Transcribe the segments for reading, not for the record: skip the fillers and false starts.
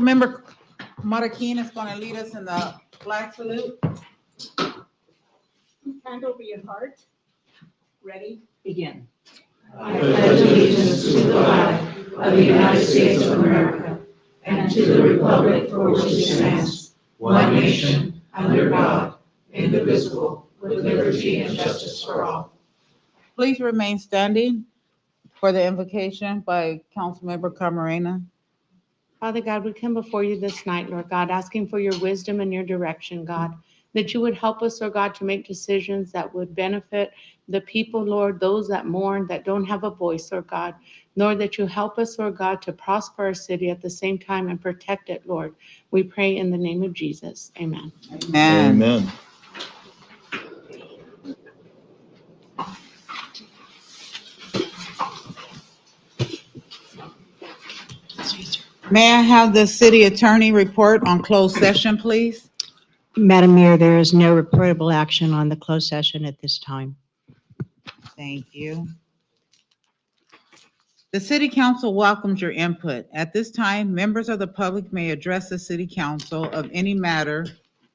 Councilmember Marroquin is going to lead us in the flag salute. Hand over your heart. Ready? Begin. I pledge allegiance to the flag of the United States of America and to the republic for which it stands, one nation, under God, indivisible, with liberty and justice for all. Please remain standing for the invocation by Councilmember Camarena. Father God, we come before you this night, Lord God, asking for your wisdom and your direction, God, that you would help us, Lord God, to make decisions that would benefit the people, Lord, those that mourn, that don't have a voice, Lord God. Lord, that you help us, Lord God, to prosper our city at the same time and protect it, Lord. We pray in the name of Jesus. Amen. Amen. Amen. May I have the city attorney report on closed session, please? Madam Mayor, there is no reportable action on the closed session at this time. Thank you. The city council welcomes your input. At this time, members of the public may address the city council of any matter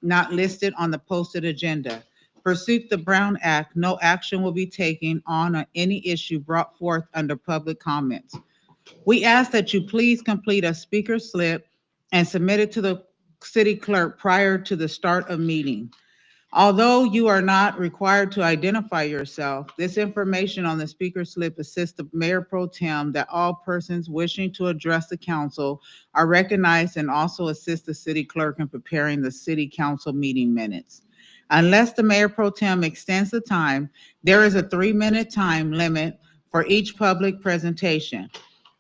not listed on the posted agenda. Pursuant to the Brown Act, no action will be taken on any issue brought forth under public comments. We ask that you please complete a speaker slip and submit it to the city clerk prior to the start of meeting. Although you are not required to identify yourself, this information on the speaker slip assists the mayor pro tem that all persons wishing to address the council are recognized and also assist the city clerk in preparing the city council meeting minutes. Unless the mayor pro tem extends the time, there is a 3-minute time limit for each public presentation.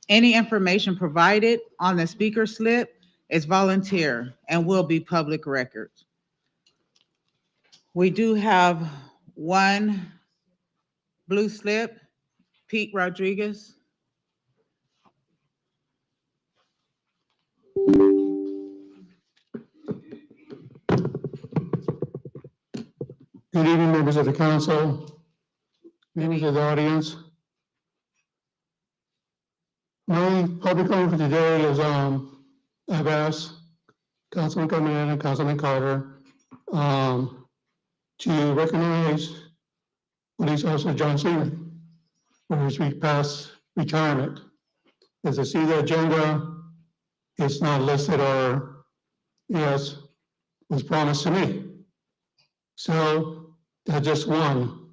Any information provided on the speaker slip is volunteer and will be public record. We do have one blue slip, Pete Rodriguez. Good evening, members of the council, members of the audience. My public comment for today is I've asked Councilman Camarena and Councilman Carter to recognize Police Officer John Seaman for his past retirement. As I see the agenda, it's not listed or yes, was promised to me. So that's just one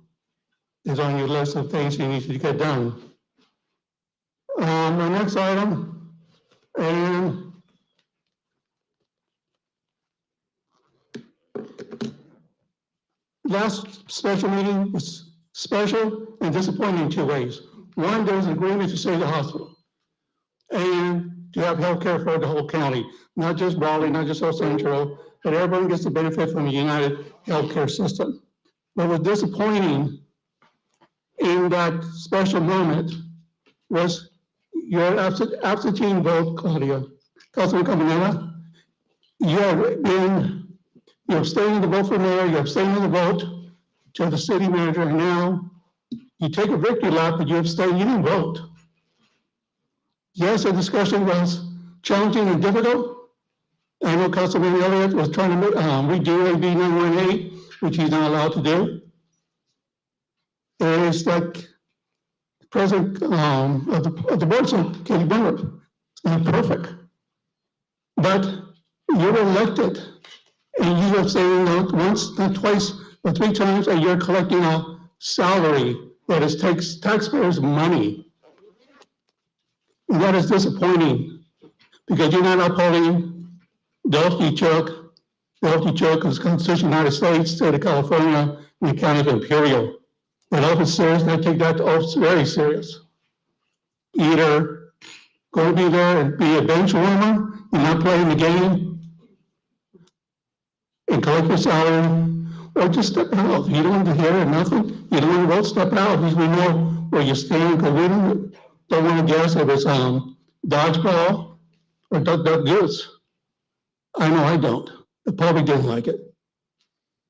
is on your list of things you need to get done. My next item, and last special meeting was special and disappointing in 2 ways. One, there was an agreement to save the hospital and to have health care for the whole county, not just Raleigh, not just South Central, but everyone gets the benefit from a united healthcare system. What was disappointing in that special moment was your absentee vote, Claudia. Councilman Camarena, you abstained the vote for mayor, you abstained the vote to the city manager, and now you take a victory lap, but you abstain, you didn't vote. Yes, the discussion was challenging and difficult. I know Councilman Elliott was trying to redo AB 918, which he's not allowed to do. It's like President of the board, Katie Bennett, it's not perfect. But you're elected and you have saying not once, not twice, but 3 times a year collecting a salary that is taxpayers' money. And that is disappointing because you're not upholding the oath you took. The oath you took is the Constitution of the United States, State of California, and the County of Imperial. That oath is serious, and I take that oath very serious. Either go to be there and be a bench warmer and not playing the game and collect your salary, or just step out. If you don't want to hear it, nothing, you don't want to vote, step out, because we know where you stand, because we don't want to guess if it's dodgeball or duck goose. I know I don't. The public didn't like it.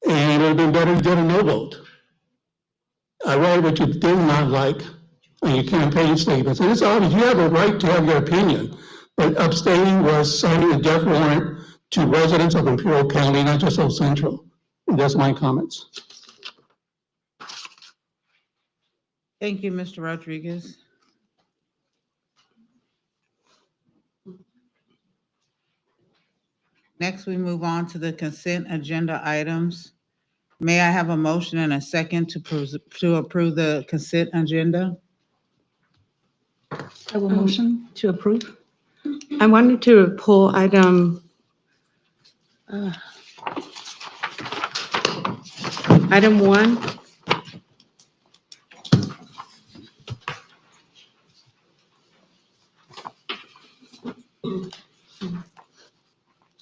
And it would have been better to get a no vote. I read what you did not like on your campaign statements. And it's obvious, you have a right to have your opinion, But abstaining was signing a death warrant to residents of Imperial County, not just of Central. And that's my comments. Thank you, Mr. Rodriguez. Next, we move on to the consent agenda items. May I have a motion and a second to approve the consent agenda? I will motion to approve. I wanted to pull item 1.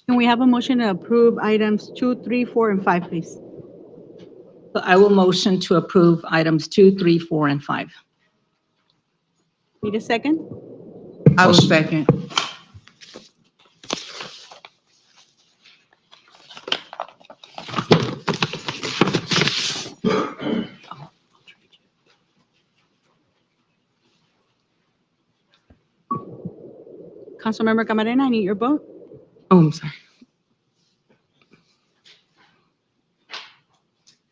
Can we have a motion to approve items 2, 3, 4, and 5, please? So I will motion to approve items 2, 3, 4, and 5. Need a second? I will second. Councilmember Camarena, I need your vote. Oh, I'm sorry.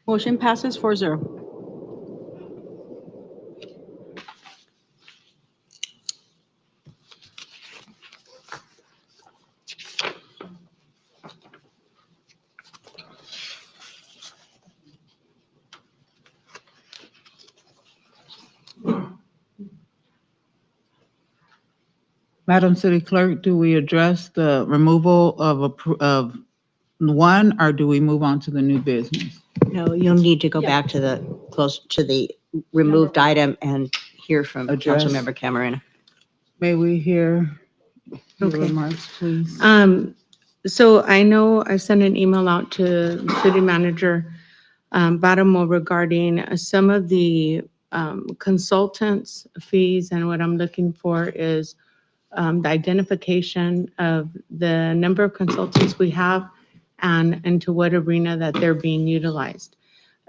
Motion passes 4-0. Madam City Clerk, do we address the removal of one, or do we move on to the new business? No, you'll need to go Yeah. back to the removed item and hear from Address. Councilmember Camarena. May we hear your Okay. remarks, please? So I know I sent an email out to the city manager, Baramo, regarding some of the consultants' fees, and what I'm looking for is the identification of the number of consultants we have and into what arena that they're being utilized.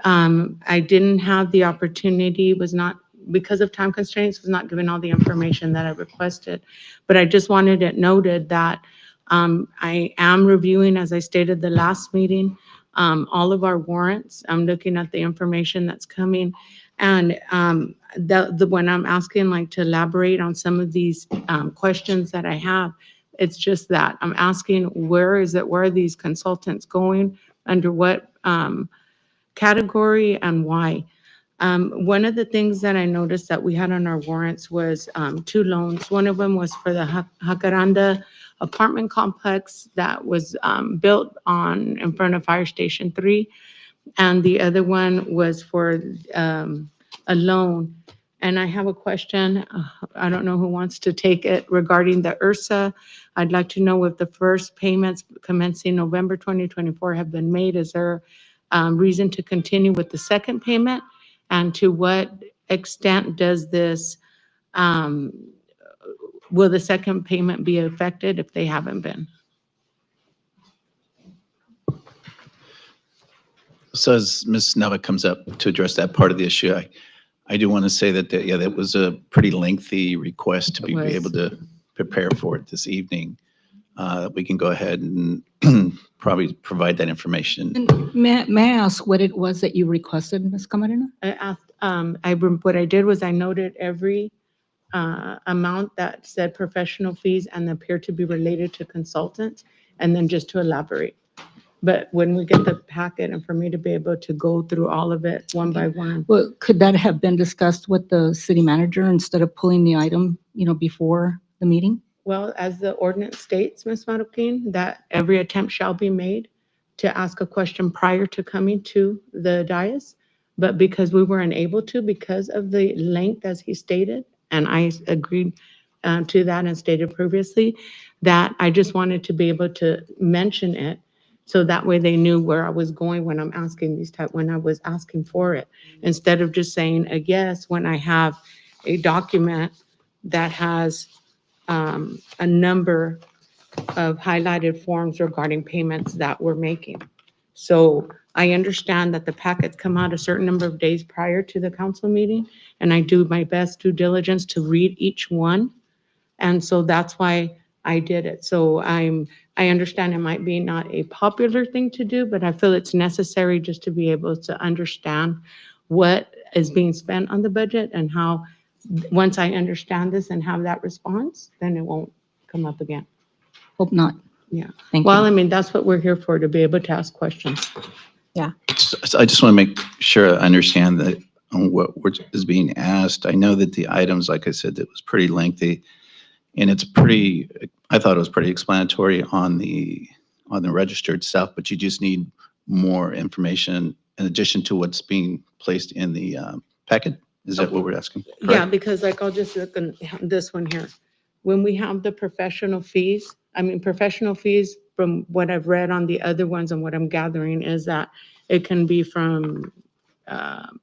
I didn't have the opportunity, was not, because of time constraints, was not given all the information that I requested. But I just wanted it noted that I am reviewing, as I stated the last meeting, all of our warrants. I'm looking at the information that's coming. And when I'm asking like to elaborate on some of these questions that I have, it's just that I'm asking, where are these consultants going, under what category, and why? One of the things that I noticed that we had on our warrants was 2 loans. One of them was for the Jacaranda apartment complex that was built in front of Fire Station 3. And the other one was for a loan. And I have a question. I don't know who wants to take it, regarding the URSA. I'd like to know if the first payments commencing November 2024 have been made. Is there reason to continue with the second payment? And to what extent does this, will the second payment be affected if they haven't been? So as Ms. Nava comes up to address that part of the issue, I do want to say that, yeah, that was a pretty lengthy request to It be was. able to prepare for it this evening. We can go ahead and probably provide that information. And may I ask what it was that you requested, Ms. Camarena? I asked, what I did was I noted every amount that said professional fees and appeared to be related to consultants, and then just to elaborate. But when we get the packet, and for me to be able to go through all of it one by one. Well, could that have been discussed with the city manager instead of pulling the item, before the meeting? Well, as the ordinance states, Ms. Marroquin, that every attempt shall be made to ask a question prior to coming to the dais. But because we were unable to, because of the length, as he stated, and I agreed to that and stated previously, that I just wanted to be able to mention it, so that way they knew where I was going when I'm asking when I was asking for it, instead of just saying a yes when I have a document that has a number of highlighted forms regarding payments that we're making. So I understand that the packets come out a certain number of days prior to the council meeting, and I do my best due diligence to read each one. And so that's why I did it. So I understand it might be not a popular thing to do, but I feel it's necessary just to be able to understand what is being spent on the budget and how, once I understand this and have that response, then it won't come up again. Hope not. Yeah. Thank Well, I you. mean, that's what we're here for, to be able to ask questions. So I just want to make sure I understand that is being asked. I know that the items, like I said, it was pretty lengthy, and it's pretty, I thought it was pretty explanatory on the register itself, but you just need more information in addition to what's being placed in the packet? Is that what we're asking? Yeah, Correct? because like I'll just look at this one here. When we have the professional fees, professional fees, from what I've read on the other ones and what I'm gathering is that it can be from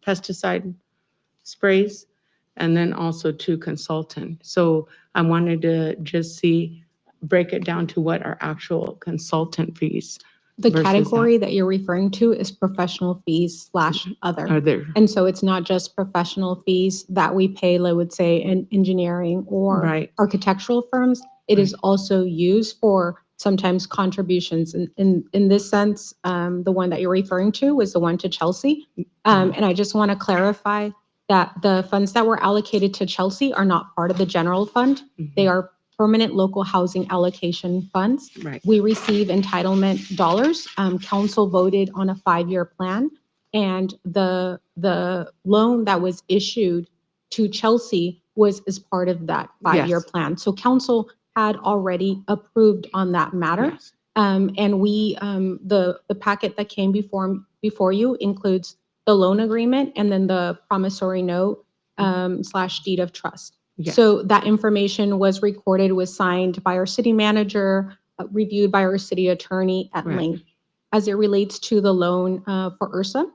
pesticide sprays and then also to consultant. So I wanted to just break it down to what are actual consultant fees The versus category that you're referring to is professional fees / other. are there. And so it's not just professional fees that we pay, I would say, in engineering or Right. architectural firms. It is also used for sometimes contributions. In this sense, the one that you're referring to is the one to Chelsea. And I just want to clarify that the funds that were allocated to Chelsea are not part of the general fund. They are permanent local housing allocation funds. Right. We receive entitlement dollars. Council voted on a 5-year plan, and the loan that was issued to Chelsea was as part of that 5-year Yes. plan. So council had already approved on that matter. Yes. And we, the packet that came before you includes the loan agreement and then the promissory note / deed of trust. Yes. So that information was recorded, was signed by our city manager, reviewed by our city attorney at Right. length. As it relates to the loan for URSA,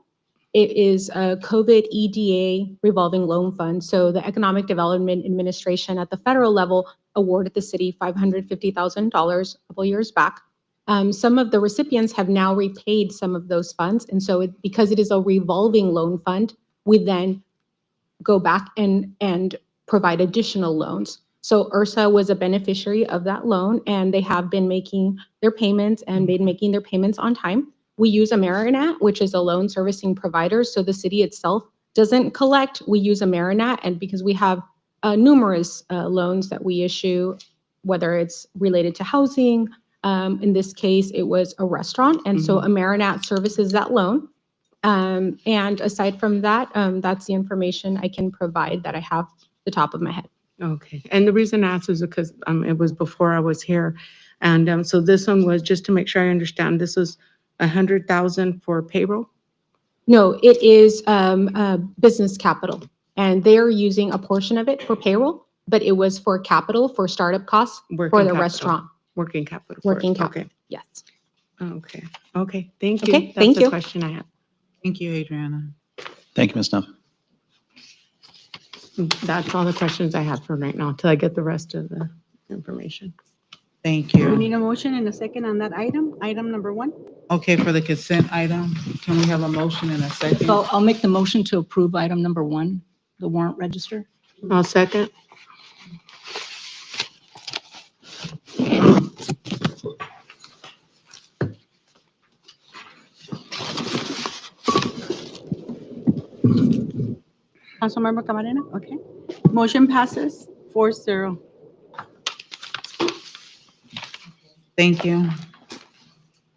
it is a COVID EDA revolving loan fund. So the Economic Development Administration at the federal level awarded the city $550,000 a couple years back. Some of the recipients have now repaid some of those funds. And so because it is a revolving loan fund, we then go back and provide additional loans. So URSA was a beneficiary of that loan, and they have been making their payments and been making their payments on time. We use Amerinat, which is a loan servicing provider. So the city itself doesn't collect. We use Amerinat, and because we have numerous loans that we issue, whether it's related to housing, in this case, it was a restaurant. And so Amerinat services that loan. And aside from that, that's the information I can provide that I have the top of my head. Okay, and the reason I asked is because it was before I was here. And so this one was, just to make sure I understand, this was 100,000 for payroll? No, it is business capital, and they are using a portion of it for payroll, but it was for capital, for startup costs for Working the capital. restaurant. Working capital. for it. Working capital. Okay, Yes. okay, thank you. Okay, thank That's you. the question I had. Thank you, Adriana. Thank you, Ms. Neff. That's all the questions I have for right now, until I get the rest of the information. Thank We you. need a motion and a second on that item number 1. Okay, for the consent item, can we have a motion and a second? So I'll make the motion to approve item number 1, the warrant register. I'll second. Councilmember Camarena, okay. Motion passes 4-0. Thank you.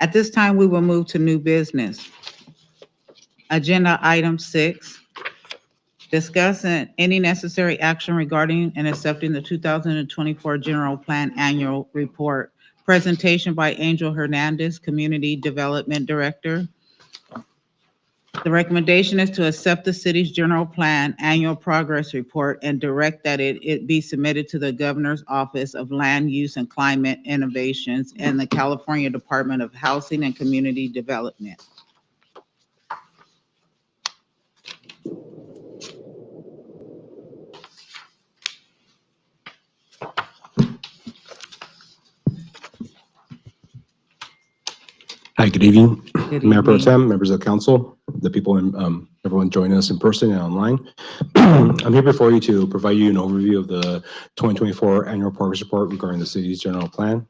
At this time, we will move to new business. Agenda item 6, discuss any necessary action regarding and accepting the 2024 General Plan Annual Report. Presentation by Angel Hernandez, Community Development Director. The recommendation is to accept the city's general plan annual progress report and direct that it be submitted to the Governor's Office of Land Use and Climate Innovations and the California Department of Housing and Community Development. Hi, good evening. Good Mayor Pro evening. Tem, members of council, the people in everyone joining us in person and online. I'm here before you to provide you an overview of the 2024 annual progress report regarding the city's general plan.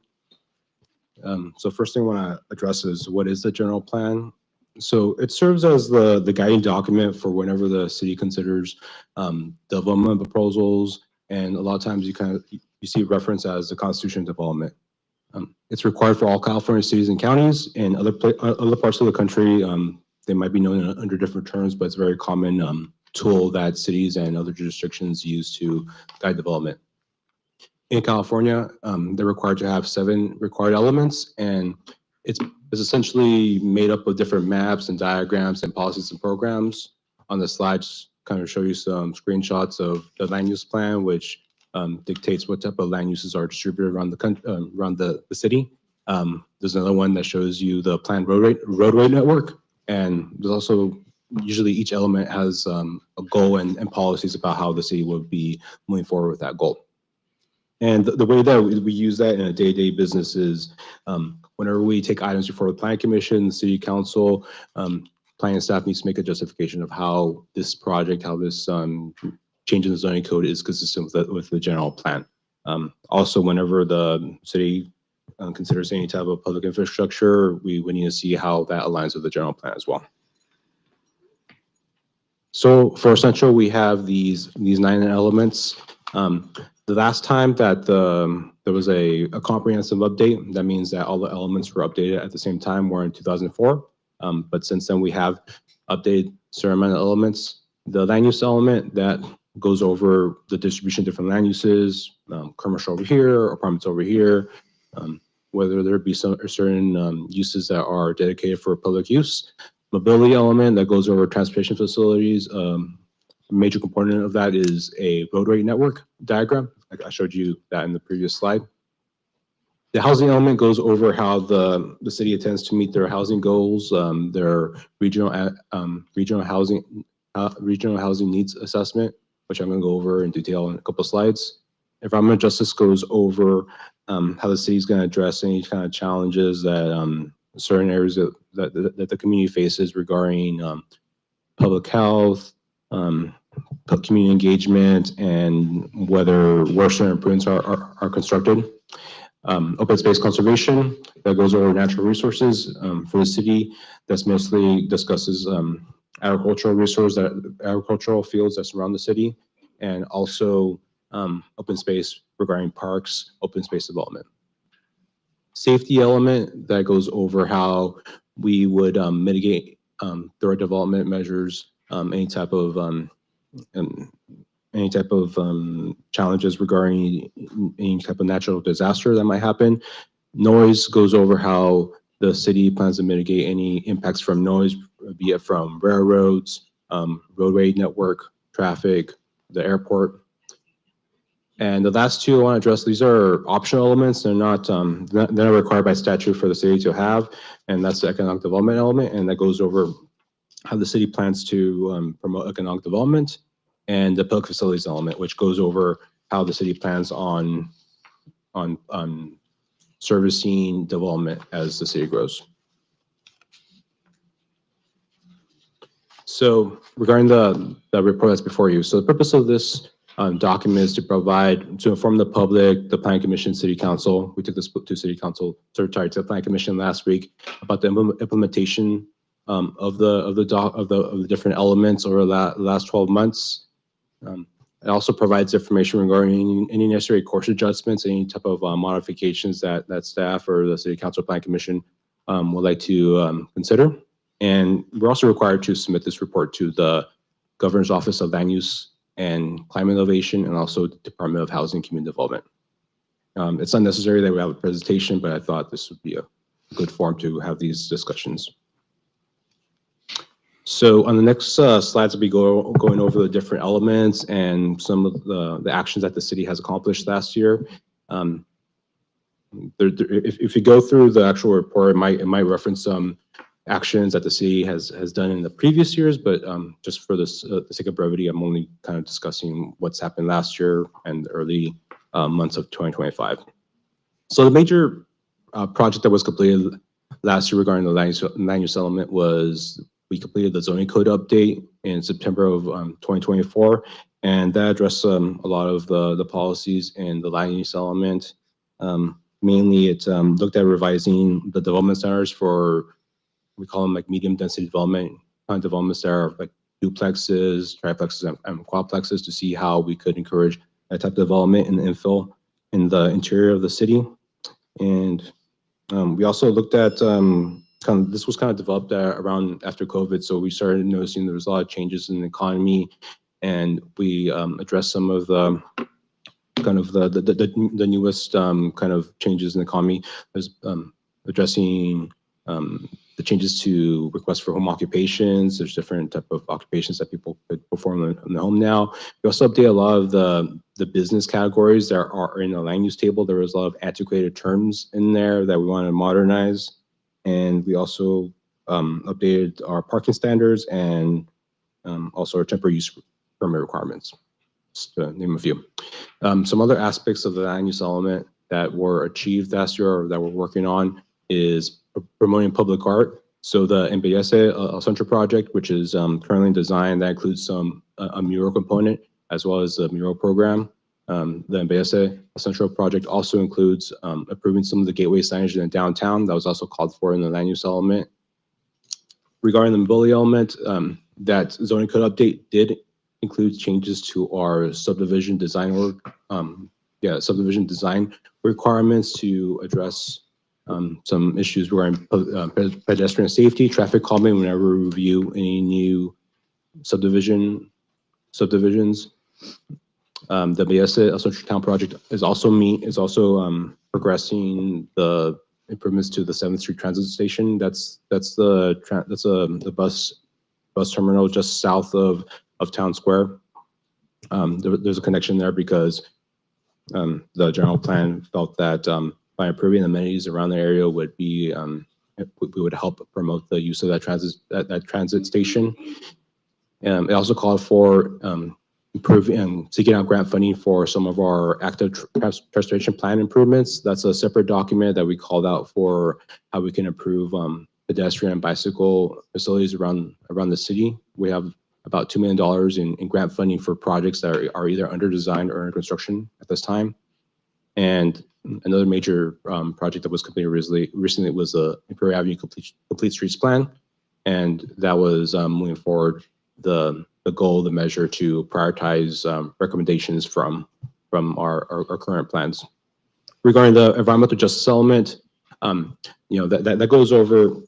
So first thing I want to address is what is the general plan? So it serves as the guiding document for whenever the city considers development proposals, and a lot of times you see reference as the Constitution development. It's required for all California cities and counties, and other parts of the country. They might be known under different terms, but it's a very common tool that cities and other jurisdictions use to guide development. In California, they're required to have 7 required elements, and it's essentially made up of different maps and diagrams and policies and programs. On the slides, kind of show you some screenshots of the land use plan, which dictates what type of land uses are distributed around the city. There's another one that shows you the planned roadway network, and there's also usually each element has a goal and policies about how the city would be moving forward with that goal. And the way that we use that in a day-to-day business is whenever we take items before the planning commission, the city council, planning staff needs to make a justification of how this project, how this change in the zoning code is consistent with the general plan. Also, whenever the city considers any type of public infrastructure, we need to see how that aligns with the general plan as well. So for Centro, we have these 9 elements. The last time that there was a comprehensive update, that means that all the elements were updated at the same time, were in 2004. But since then, we have updated certain amount of elements. The land use element that goes over the distribution of different land uses, commercial over here, apartments over here, whether there be certain uses that are dedicated for public use. Mobility element that goes over transportation facilities. A major component of that is a roadway network diagram. I showed you that in the previous slide. The housing element goes over how the city intends to meet their housing goals, their regional housing needs assessment, which I'm going to go over in detail in a couple of slides. Environmental justice goes over how the city is going to address any kind of challenges that certain areas that the community faces regarding public health, community engagement, and where certain improvements are constructed. Open space conservation that goes over natural resources for the city. That's mostly discusses agricultural fields that surround the city, and also open space regarding parks, open space development. Safety element that goes over how we would mitigate through our development measures any type of challenges regarding any type of natural disaster that might happen. Noise goes over how the city plans to mitigate any impacts from noise, be it from railroads, roadway network, traffic, the airport. And the last 2 I want to address, these are optional elements. They're not required by statute for the city to have, and that's the economic development element, and that goes over how the city plans to promote economic development, and the public facilities element, which goes over how the city plans on servicing development as the city grows. So regarding the report that's before you, so the purpose of this document is to inform the public, the Planning Commission, City Council. We took this to City Council, to the Planning Commission last week about the implementation of the different elements over the last 12 months. It also provides information regarding any necessary course adjustments, any type of modifications that staff or the City Council Planning Commission would like to consider. And we're also required to submit this report to the Governor's Office of Land Use and Climate Innovation, and also Department of Housing and Community Development. It's unnecessary that we have a presentation, but I thought this would be a good forum to have these discussions. So on the next slides, we'll be going over the different elements and some of the actions that the city has accomplished last year. If you go through the actual report, it might reference some actions that the city has done in the previous years, but just for the sake of brevity, I'm only kind of discussing what's happened last year and the early months of 2025. So the major project that was completed last year regarding the land use element was we completed the zoning code update in September of 2024, and that addressed a lot of the policies in the land use element. Mainly, it looked at revising the development standards for, we call them like medium density development, developments that are like duplexes, triplexes, and quadplexes, to see how we could encourage that type of development and infill in the interior of the city. And we also looked at this was kind of developed around after COVID, so we started noticing there was a lot of changes in the economy, and we addressed some of the kind of the newest kind of changes in the economy. There's addressing the changes to requests for home occupations. There's different type of occupations that people could perform in the home now. We also update a lot of the business categories that are in the land use table. There was a lot of antiquated terms in there that we want to modernize. And we also updated our parking standards and also our temporary use permit requirements, just to name a few. Some other aspects of the land use element that were achieved last year or that we're working on is promoting public art. So the Embellece Centro project, which is currently in design, that includes a mural component as well as the mural program. The Embellece Centro project also includes approving some of the gateway signage in the downtown. That was also called for in the land use element. Regarding the mobility element, that zoning code update did include changes to our subdivision design subdivision design requirements to address some issues regarding pedestrian safety, traffic calming whenever we review any new subdivisions. The Embellece Centro Town project is also progressing the improvements to the 7th Street Transit Station. That's the bus terminal just south of Town Square. There's a connection there because the general plan felt that by improving amenities around the area would be we would help promote the use of that transit station. It also called for improving and seeking out grant funding for some of our active transportation plan improvements. That's a separate document that we called out for how we can improve pedestrian and bicycle facilities around the city. We have about $2 million in grant funding for projects that are either under design or under construction at this time. And another major project that was completed recently was the Imperial Avenue Complete Streets Plan. And that was moving forward the goal, the measure to prioritize recommendations from our current plans. Regarding the environmental justice element, that goes over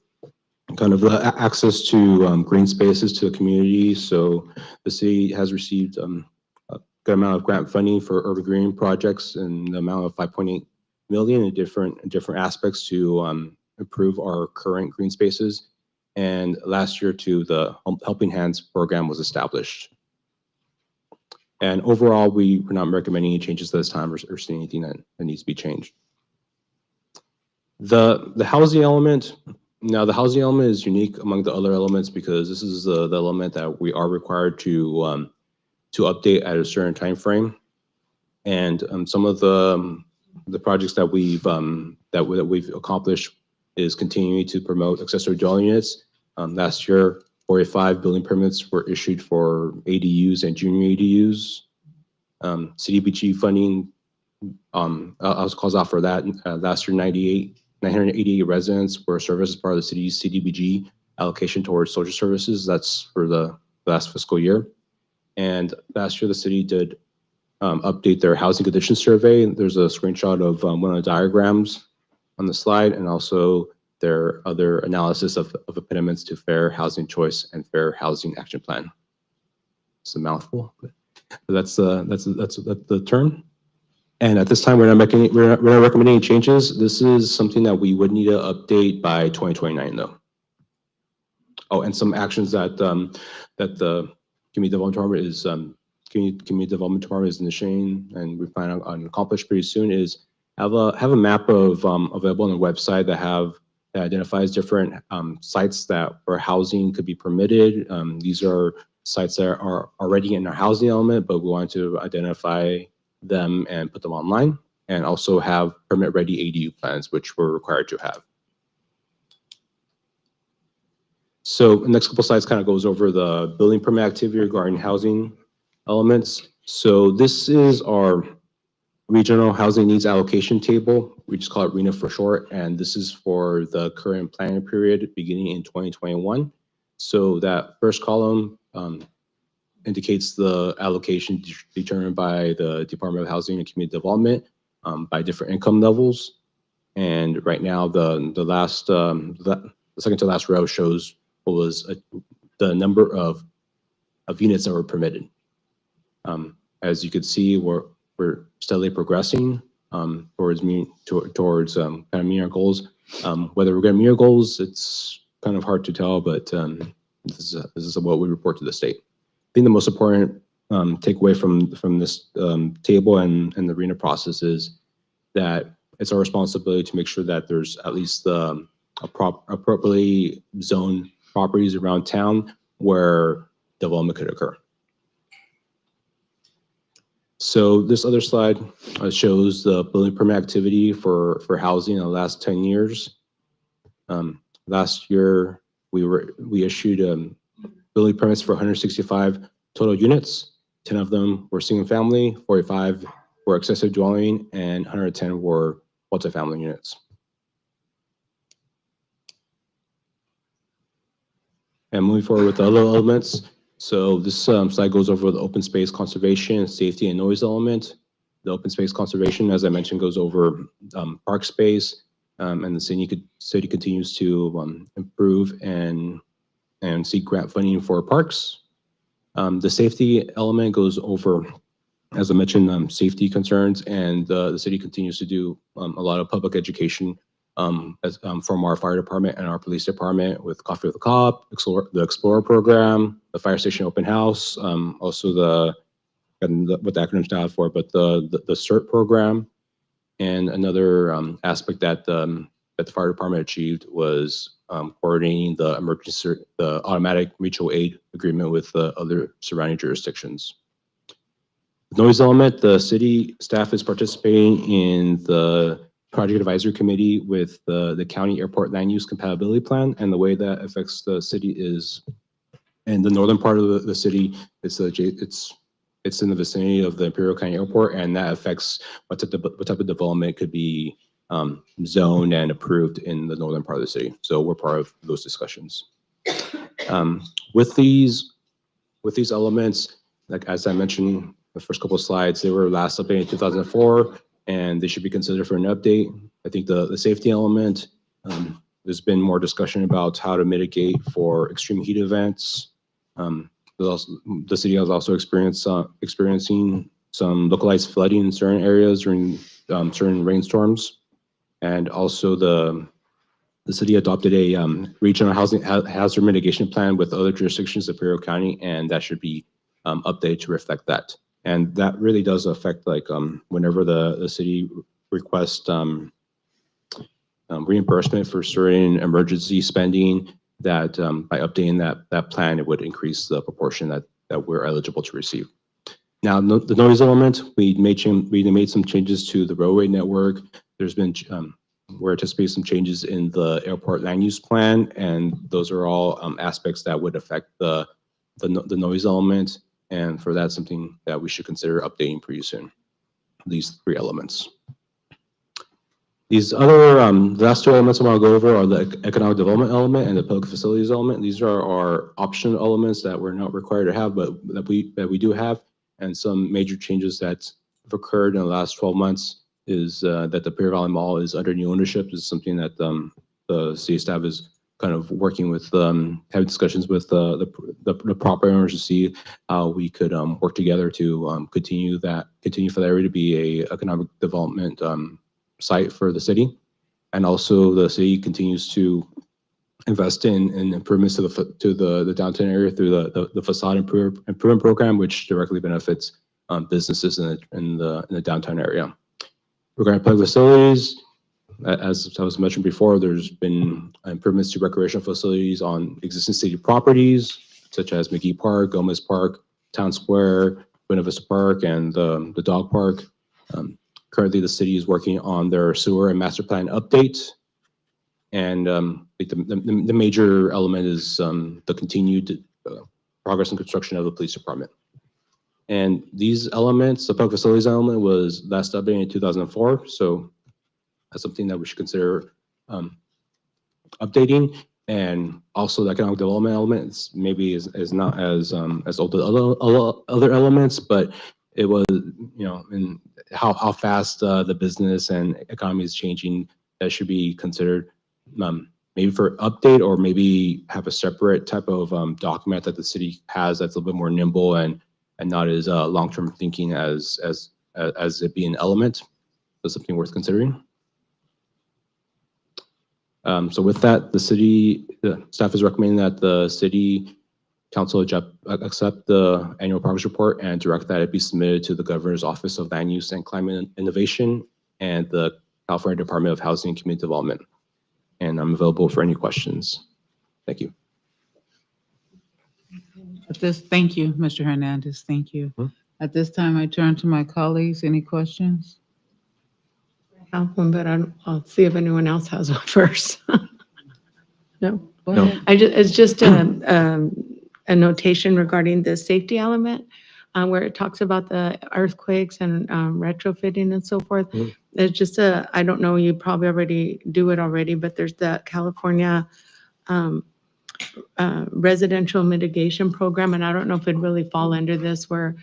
kind of the access to green spaces to the community. So the city has received a good amount of grant funding for urban green projects in the amount of 5.8 million in different aspects to improve our current green spaces. And last year too, the Helping Hands program was established. And overall, we're not recommending any changes this time or seeing anything that needs to be changed. The housing element. Now, the housing element is unique among the other elements because this is the element that we are required to update at a certain time frame. And some of the projects that we've accomplished is continuing to promote accessory dwelling units. Last year, 45 building permits were issued for ADUs and junior ADUs. CDBG funding, I was called out for that. Last year, 988 residents were serviced as part of the city's CDBG allocation towards social services. That's for the last fiscal year. And last year, the city did update their housing condition survey. There's a screenshot of one of the diagrams on the slide, and also their other analysis of impediments to fair housing choice and fair housing action plan. It's a mouthful, but that's the term. And at this time, we're not recommending any changes. This is something that we would need to update by 2029, though. Oh, and some actions that the community development department is initiating, and we plan on accomplish pretty soon, is have a map of available on the website that identifies different sites where housing could be permitted. These are sites that are already in our housing element, but we want to identify them and put them online, and also have permit-ready ADU plans, which we're required to have. So the next couple slides kind of goes over the building permit activity regarding housing elements. So this is our regional housing needs allocation table. We just call it RENA for short, and this is for the current planning period beginning in 2021. So that first column indicates the allocation determined by the Department of Housing and Community Development by different income levels. And right now, the second to last row shows what was the number of units that were permitted. As you can see, we're steadily progressing towards kind of meeting our goals. Whether we're going to meet our goals, it's kind of hard to tell, but this is what we report to the state. I think the most important takeaway from this table and the RENA process is that it's our responsibility to make sure that there's at least appropriately zoned properties around town where development could occur. So this other slide shows the building permit activity for housing in the last 10 years. Last year, we issued building permits for 165 total units. 10 of them were single family, 45 were accessory dwelling, and 110 were multifamily units. And moving forward with the other elements. So this slide goes over the open space conservation, safety, and noise element. The open space conservation, as I mentioned, goes over park space, and the city continues to improve and seek grant funding for parks. The safety element goes over, as I mentioned, safety concerns, and the city continues to do a lot of public education from our fire department and our police department with Coffee with the Cop, the Explorer program, the fire station open house, also what the acronym stands for, but the CERT program. And another aspect that the fire department achieved was coordinating the automatic mutual aid agreement with the other surrounding jurisdictions. Noise element, the city staff is participating in the project advisory committee with the county airport land use compatibility plan, and the way that affects the city is, in the northern part of the city, it's in the vicinity of the Imperial County Airport, and that affects what type of development could be zoned and approved in the northern part of the city. So we're part of those discussions. With these elements, like as I mentioned, the first couple of slides, they were last updated in 2004, and they should be considered for an update. I think the safety element, there's been more discussion about how to mitigate for extreme heat events. The city has also experiencing some localized flooding in certain areas during certain rainstorms. And also the city adopted a regional housing hazard mitigation plan with other jurisdictions of Imperial County, and that should be updated to reflect that. And that really does affect, like, whenever the city requests reimbursement for certain emergency spending, that by updating that plan, it would increase the proportion that we're eligible to receive. Now, the noise element, we made some changes to the roadway network. There's been we're anticipating some changes in the airport land use plan, and those are all aspects that would affect the noise element. And for that, something that we should consider updating pretty soon. These three elements. These other, the last two elements I want to go over are the economic development element and the public facilities element. These are our optional elements that we're not required to have, but that we do have. And some major changes that have occurred in the last 12 months is that the Imperial Valley Mall is under new ownership. This is something that the city staff is kind of working with, having discussions with the property owners to see how we could work together to continue for that area to be a economic development site for the city. And also the city continues to invest in improvements to the downtown area through the facade improvement program, which directly benefits businesses in the downtown area. Regarding public facilities, as I was mentioned before, there's been improvements to recreational facilities on existing city properties, such as McGee Park, Gomez Park, Town Square, Buena Vista Park, and the dog park. Currently, the city is working on their sewer and master plan update. And like the major element is the continued progress and construction of the police department. And these elements, the public facilities element was last updated in 2004. So that's something that we should consider updating. And also the economic development elements maybe is not as old as other elements, but it was, and how fast the business and economy is changing, that should be considered maybe for update, or maybe have a separate type of document that the city has that's a little bit more nimble and not as long-term thinking as it being an element. So something worth considering. So with that, the staff is recommending that the city council accept the annual progress report and direct that it be submitted to the governor's office of land use and climate innovation and the California Department of Housing and Community Development. And I'm available for any questions. Thank you. Thank you, Mr. Hernandez. Thank you. Hmm. At this time, I turn to my colleagues. Any questions? I have one, but I'll see if anyone else has one first. No? Go No. ahead. It's just a notation regarding the safety element, where it talks about the earthquakes and retrofitting and so forth. Mhm. It's just I don't know, you probably already do it already, but there's the California residential mitigation program, and I don't know if it'd really fall under this, where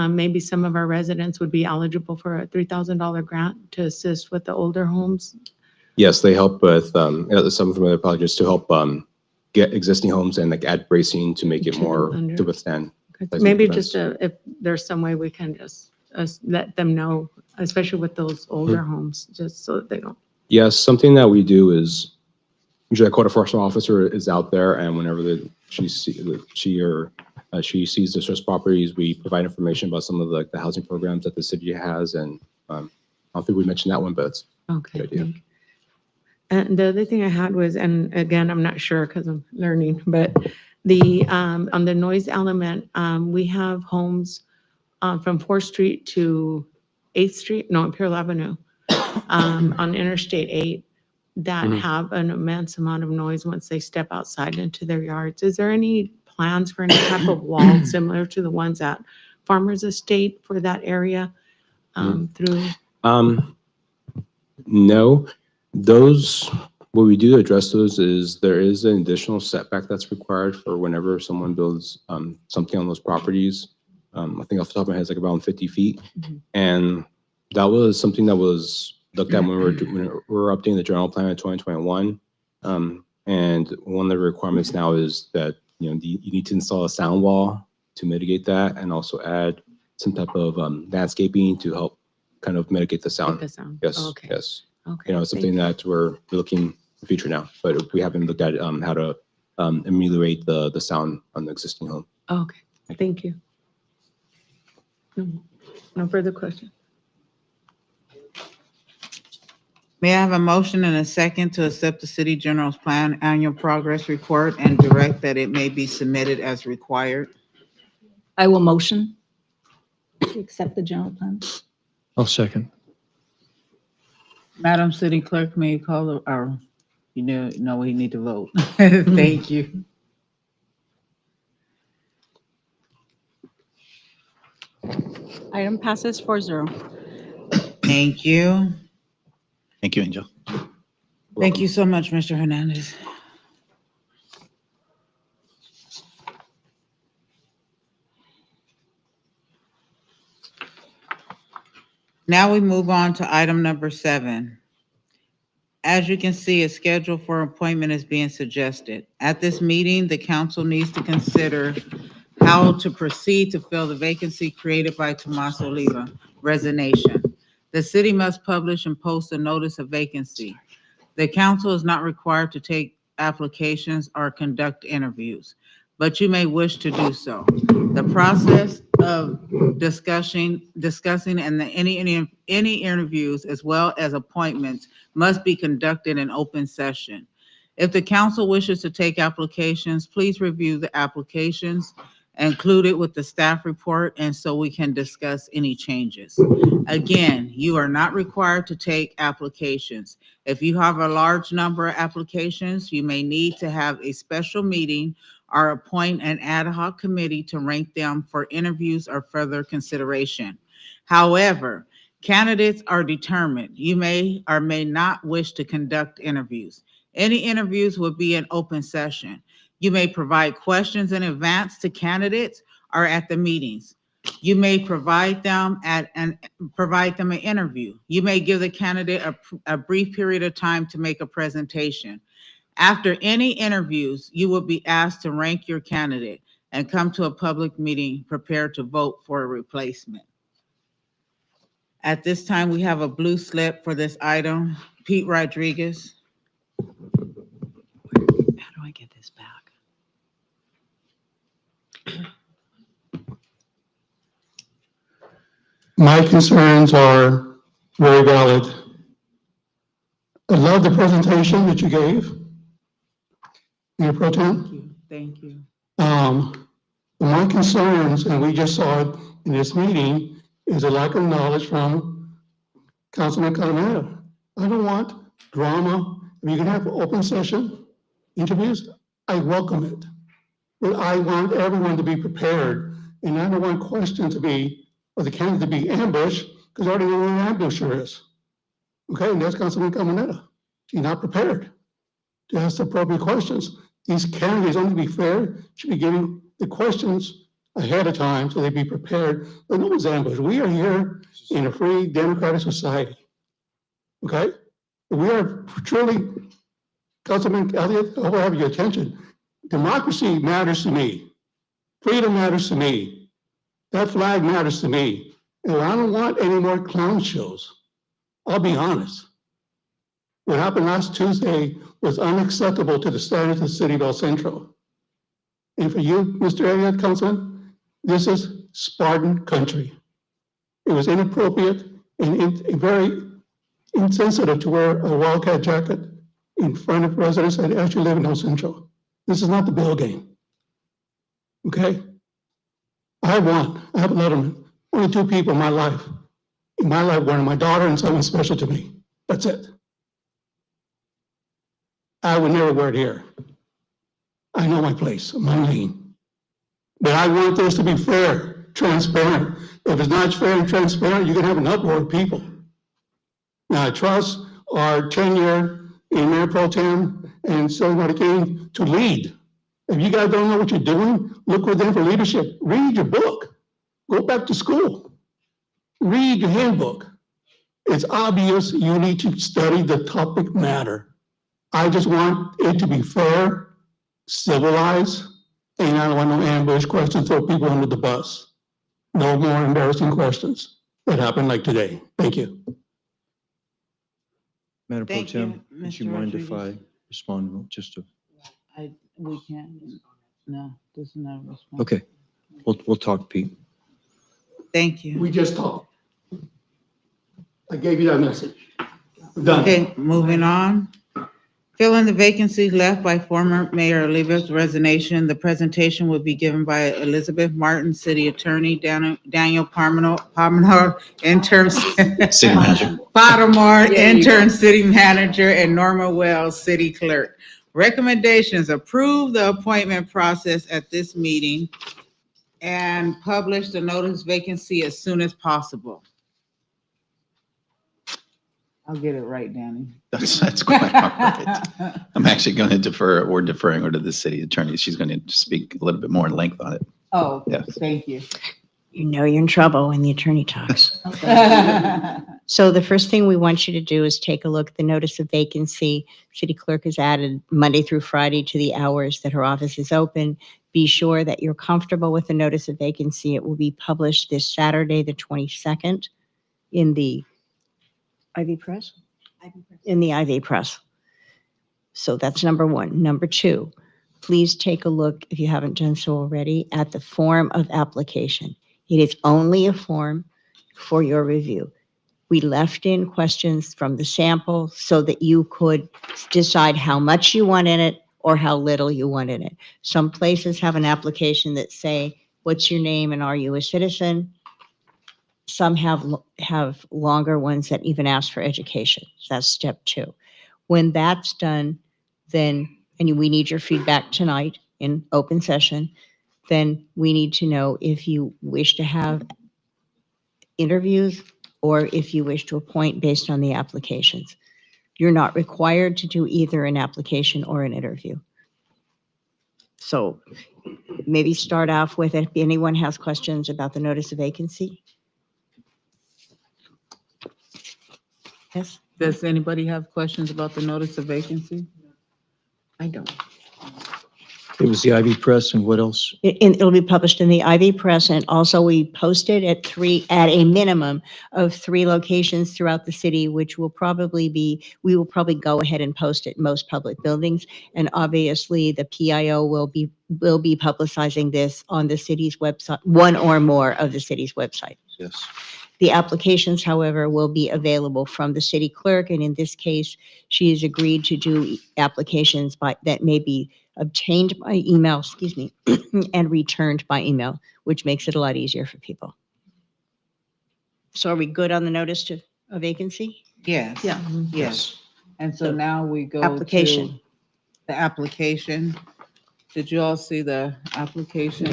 maybe some of our residents would be eligible for a $3,000 grant to assist with the older homes. Yes, they help with some from other projects to help get existing homes and like add bracing to make it more to withstand. Maybe just if there's some way we can just let them know, especially with those older homes, just so that they don't. Yes, something that we do is usually a code enforcement officer is out there, and whenever she sees distressed properties, we provide information about some of the housing programs that the city has. And I don't think we mentioned that one, but it's Okay. a good idea. thank you. And the other thing I had was, and again, I'm not sure because I'm learning, but on the noise element, we have homes from 4th Street to 8th Street, no, Imperial Avenue, on Interstate 8, that Mhm. have an immense amount of noise once they step outside into their yards. Is there any plans for any type of wall similar to the ones at Farmers Estate for that area through? No, what we do to address those is there is an additional setback that's required for whenever someone builds something on those properties. I think off the top of my head, it's like around 50 feet. Mhm. And that was something that was looked at when we were updating the general plan in 2021. And one of the requirements now is that, you need to install a sound wall to mitigate that, and also add some type of landscaping to help kind of mitigate the sound. The sound? Yes, Okay. yes. Okay. It's something that we're looking in the future now, but we haven't looked at how to ameliorate the sound on the existing home. Okay, thank you. No further questions. May I have a motion and a second to accept the city general's plan annual progress report and direct that it may be submitted as required? I will motion to accept the general plan. I'll second. Madam City Clerk, may you call no, we need to vote. Thank you. Item passes 4-0. Thank you. Thank you, Angel. Thank you so much, Mr. Hernandez. Now we move on to item number 7. As you can see, a schedule for appointment is being suggested. At this meeting, the council needs to consider how to proceed to fill the vacancy created by Tomas Oliva resignation. The city must publish and post a notice of vacancy. The council is not required to take applications or conduct interviews, but you may wish to do so. The process of discussing and any interviews as well as appointments must be conducted in open session. If the council wishes to take applications, please review the applications include it with the staff report, and so we can discuss any changes. Again, you are not required to take applications. If you have a large number of applications, you may need to have a special meeting or appoint an ad hoc committee to rank them for interviews or further consideration. However, candidates are determined. You may or may not wish to conduct interviews. Any interviews will be an open session. You may provide questions in advance to candidates or at the meetings. You may provide them an interview. You may give the candidate a brief period of time to make a presentation. After any interviews, you will be asked to rank your candidate and come to a public meeting prepared to vote for a replacement. At this time, we have a blue slip for this item. Pete Rodriguez. How do I get this back? My concerns are very valid. I love the presentation that you gave, Mayor Pro Tem. Thank you. My concerns, and we just saw it in this meeting, is a lack of knowledge from Councilman Calamero. I don't want drama. If you can have open session interviews, I welcome it. But I want everyone to be prepared, and I don't want questions to be, or the candidate to be ambushed, because I already know what an ambusher is. Okay, and that's Councilman Caminetta. She's not prepared to ask the appropriate questions. These candidates, only to be fair, should be giving the questions ahead of time so they be prepared. But no one's ambushed. We are here in a free democratic society. Okay? We are truly, Councilman Elliott, I will have your attention. Democracy matters to me. Freedom matters to me. That flag matters to me. And I don't want any more clown shows. I'll be honest. What happened last Tuesday was unacceptable to the standards of the city of El Centro. And for you, Mr. Elliott, Councilman, this is Spartan country. It was inappropriate and very insensitive to wear a wildcat jacket in front of residents that actually live in El Centro. This is not the Bill game. Okay? I won. I have a letterman. Only two people in my life. In my life, one of my daughter and someone special to me. That's it. I would never wear it here. I know my place, my lane. But I want this to be fair, transparent. If it's not fair and transparent, you're gonna have an uproar of people. Now, I trust our tenure in Mayor Pro Tem and Silver King to lead. If you guys don't know what you're doing, look with them for leadership. Read your book. Go back to school. Read your handbook. It's obvious you need to study the topic matter. I just want it to be fair, civilized, and I don't want no ambush questions, throw people under the bus. No more embarrassing questions that happen like today. Thank you. Madam Pro Thank you, Tem, would you Mr. mind if I Rodriguez. respond just to, We can't. No, this is not a response. okay, we'll talk, Pete. Thank you. We just talked. I gave you that message. I'm done. Okay, moving on. Filling the vacancy left by former Mayor Oliva's resignation, the presentation will be given by Elizabeth Martin, City Attorney, Daniel Pomeroy, interim City Manager. Pottermore, interim City Manager, and Norma Wells, City Clerk. Recommendations: approve the appointment process at this meeting and publish the notice vacancy as soon as possible. I'll get it right, Danny. That's quite all right. I'm actually going to defer, we're deferring her to the city attorney. She's going to speak a little bit more in length on it. Oh, Yes. thank you. You know you're in trouble when the attorney talks. So the first thing we want you to do is take a look at the notice of vacancy. City clerk has added Monday through Friday to the hours that her office is open. Be sure that you're comfortable with the notice of vacancy. It will be published this Saturday, the 22nd, in the Ivy Press? In the Ivy Press. So that's number one. Number two, please take a look, if you haven't done so already, at the form of application. It is only a form for your review. We left in questions from the sample so that you could decide how much you want in it or how little you want in it. Some places have an application that say what's your name and are you a citizen? Some have longer ones that even ask for education. That's step 2. When that's done, then, and we need your feedback tonight in open session, then we need to know if you wish to have interviews or if you wish to appoint based on the applications. You're not required to do either an application or an interview. So maybe start off with if anyone has questions about the notice of vacancy. Yes? Does anybody have questions about the notice of vacancy? I don't. It was the Ivy Press and what else? It'll be published in the Ivy Press, and also we post it at a minimum of 3 locations throughout the city, which will probably be, we will probably go ahead and post it in most public buildings. And obviously, the PIO will be publicizing this on the city's website, one or more of the city's website. Yes. The applications, however, will be available from the city clerk, and in this case, she has agreed to do applications that may be obtained by email, and returned by email, which makes it a lot easier for people. So are we good on the notice of vacancy? Yes. Yeah. Yes. And so So, now we go application. to the application. Did you all see the application?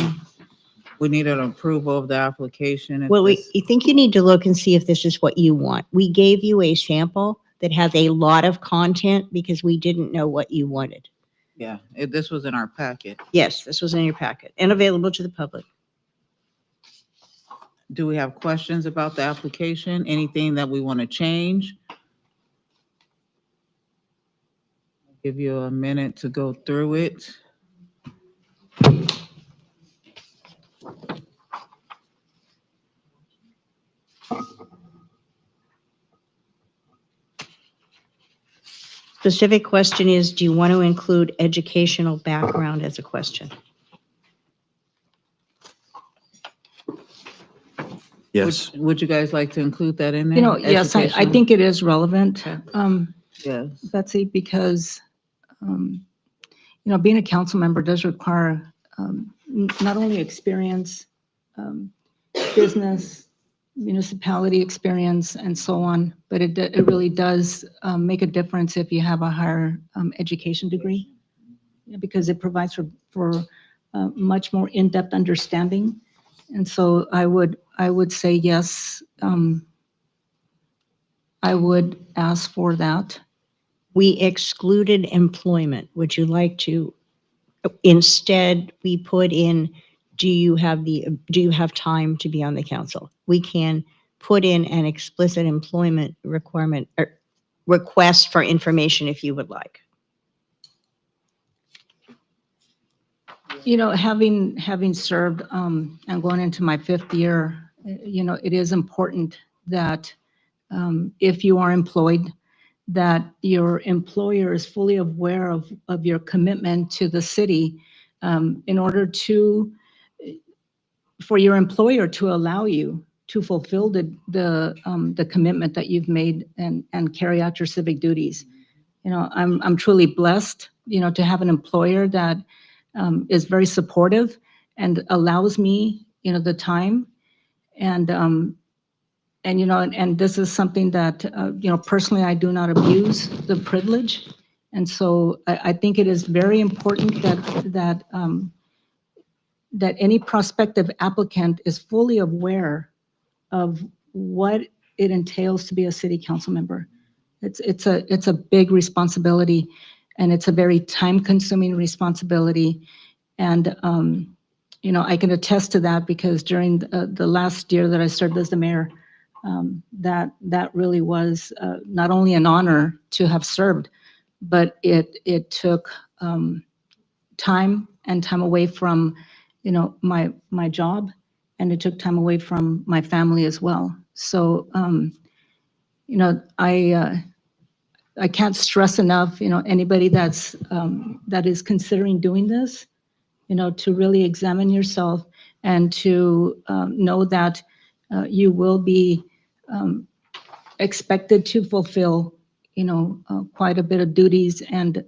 We need an approval of the application. If Well, this- I think you need to look and see if this is what you want. We gave you a sample that has a lot of content because we didn't know what you wanted. Yeah, this was in our packet. Yes, this was in your packet and available to the public. Do we have questions about the application? Anything that we want to change? Give you a minute to go through it. Specific question is, do you want to include educational background as a question? Yes. Would you guys like to include that in there? You know, yes, I Educational? think it is relevant, Yes. Betsy, because, being a council member does require not only experience, business, municipality experience, and so on, but it really does make a difference if you have a higher education degree, because it provides for much more in-depth understanding. And so I would say yes, I would ask for that. We excluded employment. Would you like to, instead, we put in, do you have time to be on the council? We can put in an explicit employment requirement or request for information if you would like. Having served and going into my 5th year, it is important that if you are employed, that your employer is fully aware of your commitment to the city in order for your employer to allow you to fulfill the commitment that you've made and carry out your civic duties. I'm truly blessed, to have an employer that is very supportive and allows me, the time. And this is something that, personally, I do not abuse the privilege. And so I think it is very important that any prospective applicant is fully aware of what it entails to be a city council member. It's a big responsibility, and it's a very time-consuming responsibility. And I can attest to that because during the last year that I served as the mayor, that really was not only an honor to have served, but it took time away from my job, and it took time away from my family as well. So I can't stress enough, anybody that is considering doing this, to really examine yourself and to know that you will be expected to fulfill, quite a bit of duties and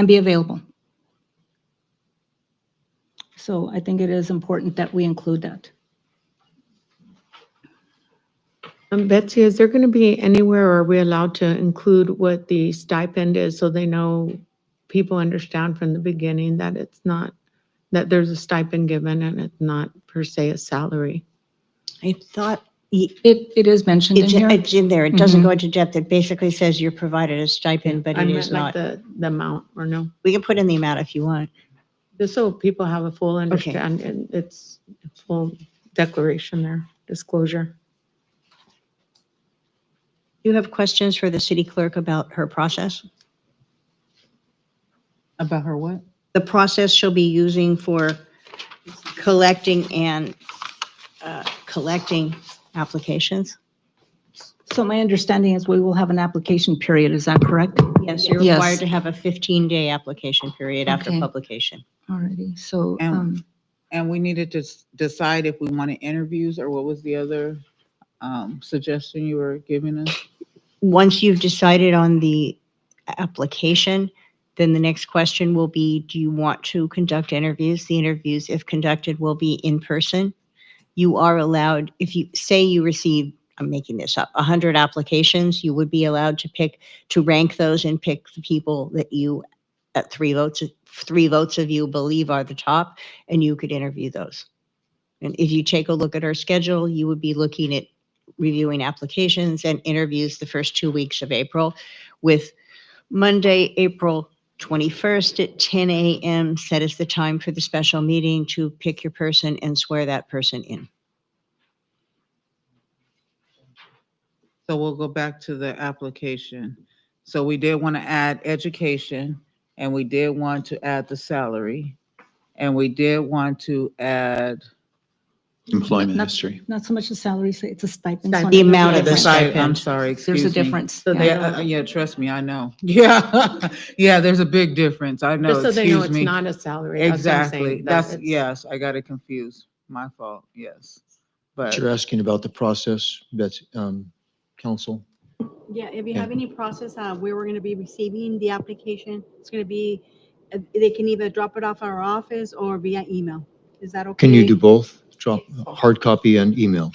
be available. So I think it is important that we include that. Betsy, is there going to be anywhere, or are we allowed to include what the stipend is so they know, people understand from the beginning that it's not, that there's a stipend given and it's not per se a salary? I thought It is mentioned in here. it's in there. It doesn't Mhm. go into depth. It basically says you're provided a stipend, but I it meant is like not. the amount, or no? We can put in the amount if you want. Just so people have a full understand, and it's a full declaration there, disclosure. You have questions for the city clerk about her process? About her what? The process she'll be using for collecting applications? So my understanding is we will have an application period. Is that correct? Yes, you're Yes. required to have a 15-day application period after Okay. publication. Alrighty, so, And we needed to decide if we wanted interviews, or what was the other suggestion you were giving us? Once you've decided on the application, then the next question will be, do you want to conduct interviews? The interviews, if conducted, will be in person. You are allowed, if you say you receive, I'm making this up, 100 applications, you would be allowed to rank those and pick the people that you, at 3 votes of you believe are the top, and you could interview those. And if you take a look at our schedule, you would be looking at reviewing applications and interviews the first 2 weeks of April, with Monday, April 21st at 10 a.m. set as the time for the special meeting to pick your person and swear that person in. So we'll go back to the application. So we did want to add education, and we did want to add the salary, and we did want to add Employment Not- history. not so much the salary, it's a stipend. Stipend. So The there's a amount of the difference. stipend. I'm sorry, There's excuse a me. difference. So yeah. they Yeah, yeah, trust me, I know. Yeah, yeah, there's a big difference. I know, Just so they know excuse it's me. not a salary. That's what I'm saying, Exactly. that That's, it's- yes, I got it confused. My fault, yes. But You're asking about the process, that's, council. Yeah, if you Yeah. have any process, where we're going to be receiving the application, it's going to be, they can either drop it off at our office or via email. Is that okay? Can you do both? Drop hard copy and email?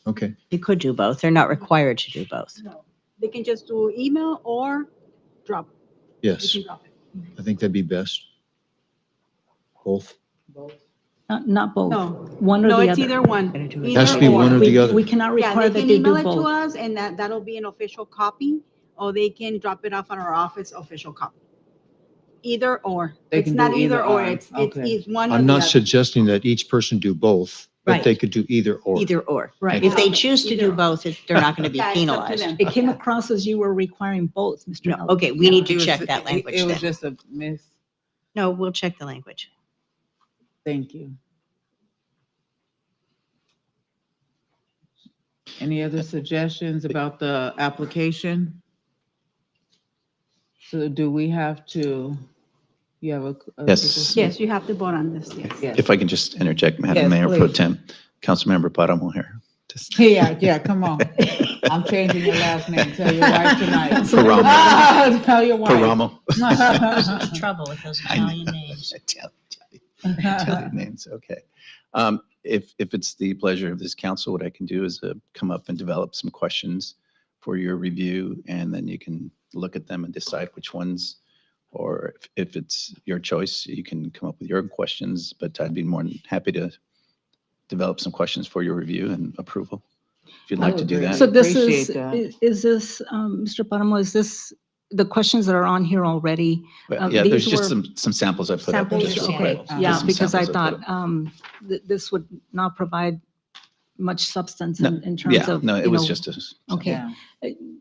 Okay. You could do both. They're not required to do both. No. They can just do email or drop. They Yes, can drop it. I think that'd be best. Both. Not both. No. One or No, the it's other. either one. Gotta do it. Either Has to be one or the other. We cannot Yeah, require they that can they email do it to both. us and that'll be an official copy, or they can drop it off at our office, official copy. Either or. They It's can not do either either or, or. it's Okay. one or I'm the not other. suggesting that each person do both, but Right. they could do either or. Either or. Right. If they choose to Either do or. both, they're not going to be Yeah, it's up to penalized. them. It came Yeah. across as you were requiring both, Mr. No, Howard. okay, we need to it was- check that language It was then. just a miss. No, we'll check the language. Thank you. Any other suggestions about the application? So do we have to, you have a? Yes. suggestion? Yes, you have to vote on this, yes. Yes. If I can just interject, Madam Yes, Mayor Pro please. Tem, Councilmember Paramo here. Just- Yeah, yeah, come on. I'm changing your last name. Tell your wife tonight. Paramo. Tell your wife. Paramo. Trouble with those I know. Italian names. Italian names, okay. If it's the pleasure of this council, what I can do is come up and develop some questions for your review, and then you can look at them and decide which ones, or if it's your choice, you can come up with your own questions, but I'd be more than happy to develop some questions for your review and approval, if you'd like to do that. So this Appreciate is, that. is this, Mr. Paramo, is this the questions that are on here already? But yeah, there's these just were some samples I put up. Samples, just real okay, quick. yeah, Just some because I samples put thought up. this would not provide much substance No, in terms Yeah, of, no, it you was know, just a. okay. Yeah.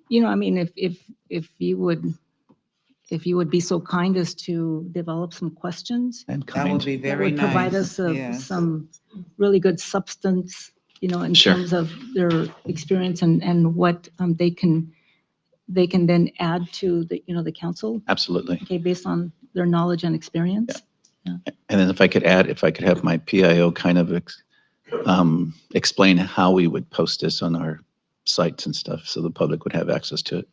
You know, I mean, if you would be so kind as to develop some questions, And That would kind. be that very would provide nice. us Yes. some really good substance, you know, in Sure. terms of their experience and what they can then add to the, you know, the council, Absolutely. okay, based on their knowledge and experience. And then if I could have my PIO kind of explain how we would post this on our sites and stuff, so the public would have access to it.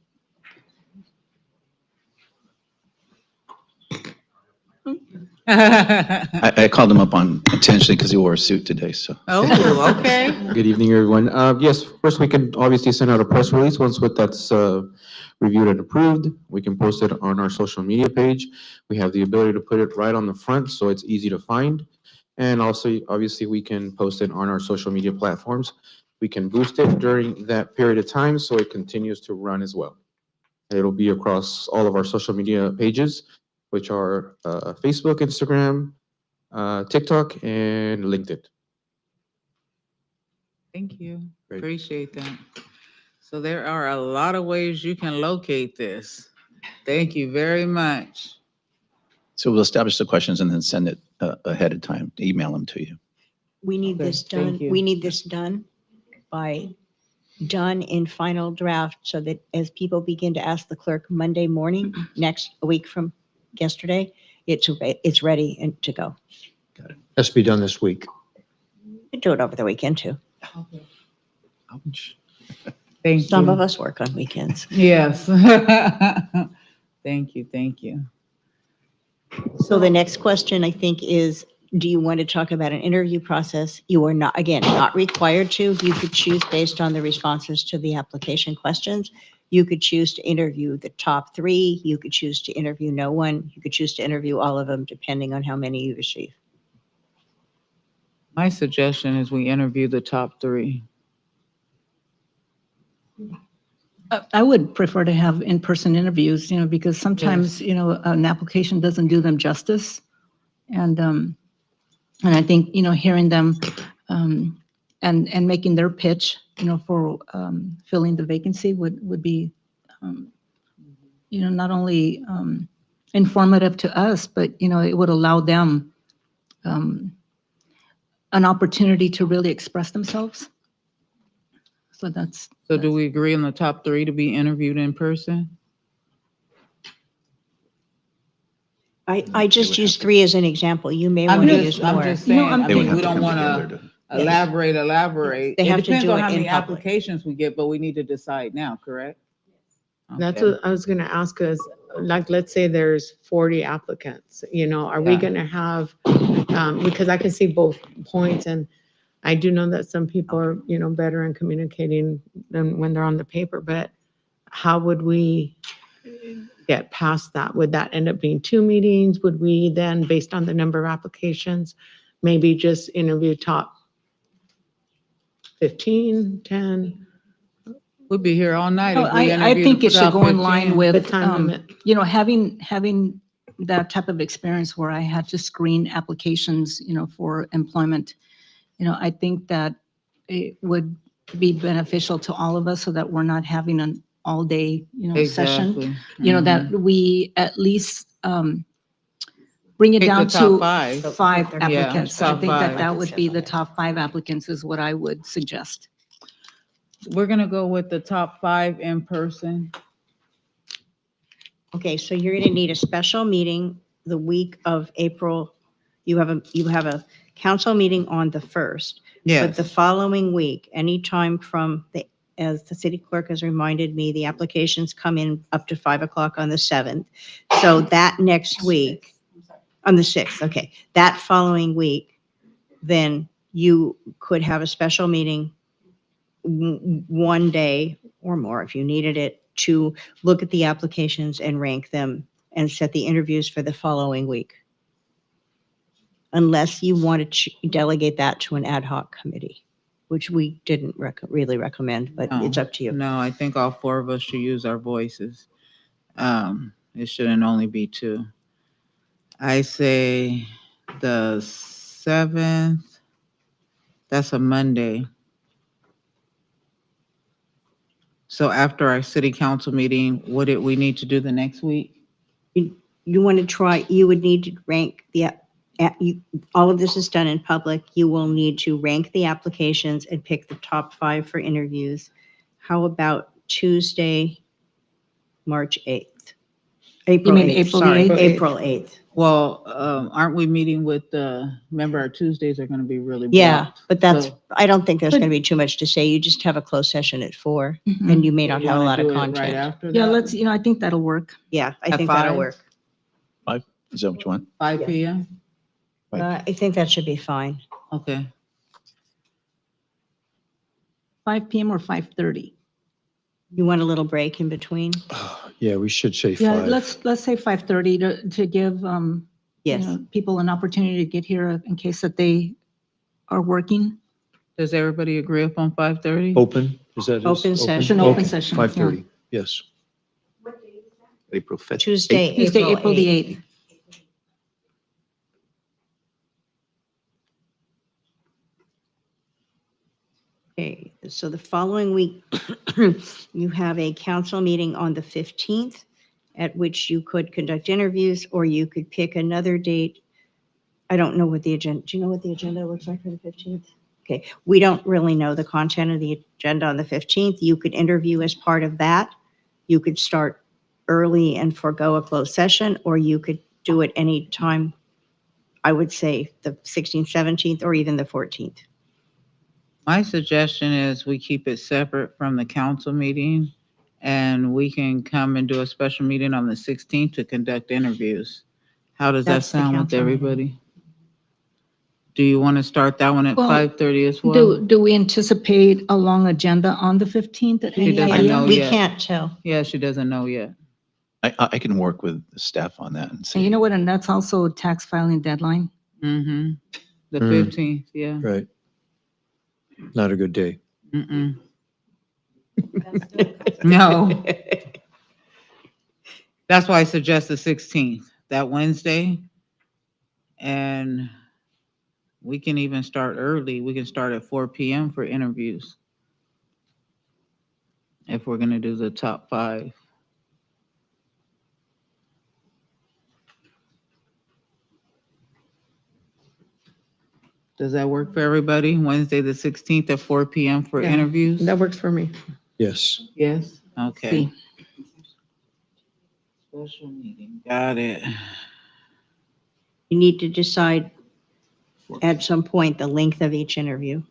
I called him up on intentionally because he wore a suit today, so. Oh, okay. Good evening, everyone. Yes, first we can obviously send out a press release. Once that's reviewed and approved, we can post it on our social media page. We have the ability to put it right on the front, so it's easy to find. And also, obviously, we can post it on our social media platforms. We can boost it during that period of time, so it continues to run as well. It'll be across all of our social media pages, which are Facebook, Instagram, TikTok, and LinkedIn. Thank you. Great. Appreciate that. So there are a lot of ways you can locate this. Thank you very much. So we'll establish the questions and then send it ahead of time, email them to you. We need Okay, this thank done, you. we need this done done in final draft so that as people begin to ask the clerk Monday morning, next a week from yesterday, it's ready and to go. Has to be done this week. You can do it over the weekend too. Ouch. Thank Some you. of us work on weekends. Yes. Thank you, thank you. So the next question, I think, is, do you want to talk about an interview process? You are not, again, not required to. You could choose based on the responses to the application questions. You could choose to interview the top 3. You could choose to interview no one. You could choose to interview all of them, depending on how many you receive. My suggestion is we interview the top 3. I would prefer to have in-person interviews, because sometimes, an application doesn't do them justice. And I think, hearing them and making their pitch, for filling the vacancy would be, not only informative to us, but, it would allow them an opportunity to really express themselves. So that's. So do we agree on the top 3 to be interviewed in person? I just used 3 as an example. You may I'm want to just, use I'm more. just You know, saying, I'm- I They would mean, we have to don't come want together to elaborate. They It have to depends do on it how in many public. applications we get, but we need to decide now, correct? That's Okay. what I was gonna ask is, like, let's say there's 40 applicants, are we Yeah. gonna have, because I can see both points, and I do know that some people are, better in communicating than when they're on the paper, but how would we get past that? Would that end up being 2 meetings? Would we then, based on the number of applications, maybe just interview top 15, 10? We'll be here all night No, if we I interview think the it should top go in line 15. with, The time limit. having that type of experience where I had to screen applications, for employment. I think that it would be beneficial to all of us so that we're not having an all-day, session. Exactly. That we at least bring it Pick the down top to 5. 5 Yeah, applicants. I top think that 5. that would be the top 5 applicants is what I would suggest. We're gonna go with the top 5 in person. Okay, so you're going to need a special meeting the week of April. You have a council meeting on the 1st. But the Yes. following week, anytime from as the city clerk has reminded me, the applications come in up to 5 o'clock on the 7th. So that next week, on the 6th, okay, that following week, then you could have a special meeting one day or more if you needed it to look at the applications and rank them and set the interviews for the following week. Unless you want to delegate that to an ad hoc committee, which we didn't really recommend, but No. it's up to you. No, I think all 4 of us should use our voices. It shouldn't only be 2. I say the 7th, that's a Monday. So after our city council meeting, what did we need to do the next week? You want to try, you would need to rank all of this is done in public. You will need to rank the applications and pick the top 5 for interviews. How about Tuesday, March 8th? April mean 8th, April the sorry, 8th? April 8th. Well, aren't we meeting with remember our Tuesdays are gonna be really Yeah, blocked. but that's, So- I don't think there's But- going to be too much to say. You just have a closed session at 4 Mhm. and you may not You have a wanna lot of do it right content. after Yeah, that? let's, I think that'll work. Yeah, I At think that'll 5? work. Is that what you want? 5 PM? I think that should be fine. Okay. 5 PM or 5:30? You want a little break in between? Yeah, we should say Yeah, 5. let's say 5:30 to give, you Yes. know, people an opportunity to get here in case that they are working. Does everybody agree upon 5:30? Open, is that? Open session. An open Okay, session, yeah. 5:30, yes. April 5th. Tuesday, Tuesday, April April the 8th. 8th. Okay, so the following week, you have a council meeting on the 15th, at which you could conduct interviews, or you could pick another date. I don't know what the agenda, do you know what the agenda looks like for the 15th? Okay, we don't really know the content of the agenda on the 15th. You could interview as part of that. You could start early and forego a closed session, or you could do it any time, I would say the 16th, 17th, or even the 14th. My suggestion is we keep it separate from the council meeting, and we can come and do a special meeting on the 16th to conduct interviews. How does that That's the sound with council meeting. everybody? Do you want to start that one at Well, 5:30 as well? Do we anticipate a long agenda on the 15th at She any doesn't idea? know We yet. can't tell. Yeah, she doesn't know yet. I can work with the staff on that and And see. you know what, and that's also tax filing deadline. Mm-hmm. The Mm. 15th, yeah. Right. Not a good day. Mm-mm. No. That's why I suggest the 16th, that Wednesday. And we can even start early. We can start at 4 PM for interviews. If we're gonna do the top 5. Does that work for everybody? Wednesday, the 16th at 4 PM for Yeah, interviews? That works for me. Yes. Yes. Okay. See. Special meeting, got it. You need to decide at some point the length of each interview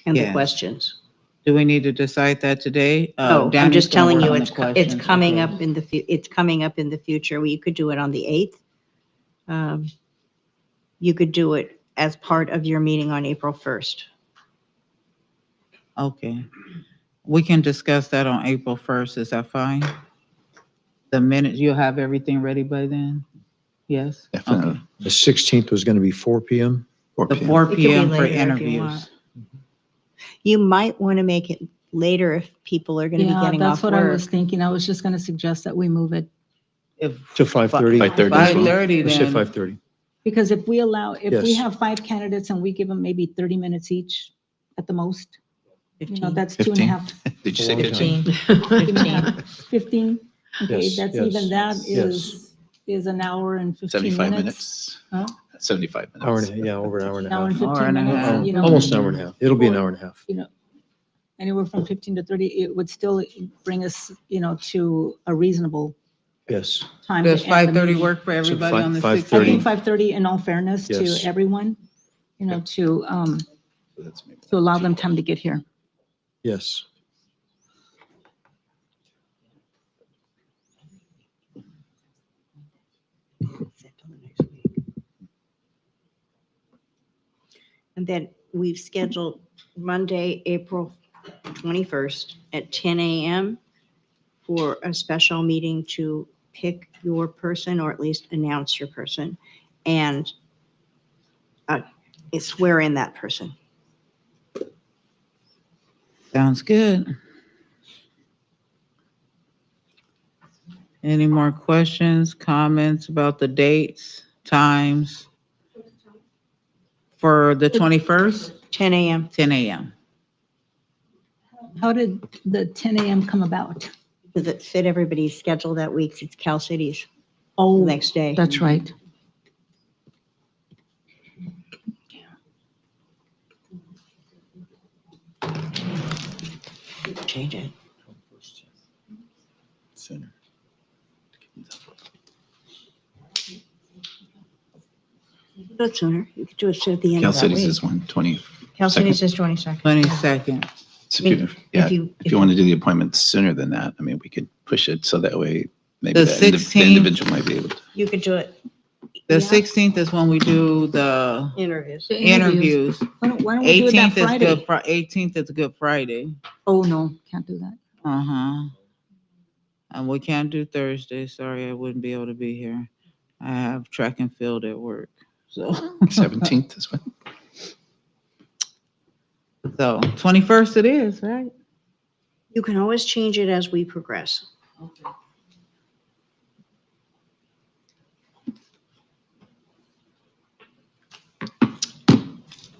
and the Yes. questions. Do we need to decide that today? Oh, I'm Danny's just gonna telling work you, on the it's questions. coming Okay. up in it's coming up in the future. You could do it on the 8th. You could do it as part of your meeting on April 1st. Okay. We can discuss that on April 1st. Is that fine? The minute you'll have everything ready by then? Yes? Definitely. Okay. The 16th was going to be 4 PM. 4 The PM. 4 It could be PM for later if you interviews. want. You might want to make it later if people are going to be Yeah, getting that's off what I was work. thinking. I was just going to suggest that we move it. If To 5:30. 5:30. 5:30 Let's say then, 5:30. Because if we Yes. have 5 candidates and we give them maybe 30 minutes each at the most, you know, 15. that's 15? 2.5. Did you say A long 15? 15. 15? Okay, Yes, that's yes, even, that yes. is an hour and 15 75 minutes. minutes? Huh? 75 minutes. Hour and a, yeah, over an hour and a An hour and half. Hour 15 and a minutes, half. you know. Almost an hour and a half. It'll be an hour and a half. You know, anywhere from 15 to 30, it would still bring us, you know, to a reasonable Yes. time. does to end the 5:30 meeting. work for everybody on the 5:30. I think 16th? 5:30, in all fairness to Yes. everyone, you know, So that's maybe to allow like them time to get here. Yes. And then we've scheduled Monday, April 21st at 10 a.m. for a special meeting to pick your person, or at least announce your person, and swear in that person. Sounds good. Any more questions, comments about the dates, times? For the 21st, 10 a.m. 10 a.m. How did the 10 a.m. come about? Does it fit everybody's schedule that week? It's Cal City's Oh, next day. that's right. Change it. sooner. Do it sooner. You could do it at the end Cal of that Cities week. is 120. Cal City's is 22nd. 22nd. So I mean, yeah, if you- if you want to do the appointment sooner than that, I mean, we could push it so that way maybe The the 16th. individual might be able to. You could do it. The Yeah. 16th is when we do the Interviews. The interviews. Why don't we do it that 18th is Friday? Good, 18th is Good Friday. Oh, no, can't do that. Uh-huh. And we can't do Thursday. Sorry, I wouldn't be able to be here. I have track and field at work, so. 17th is what? So 21st it is, right? You can always change it as we progress.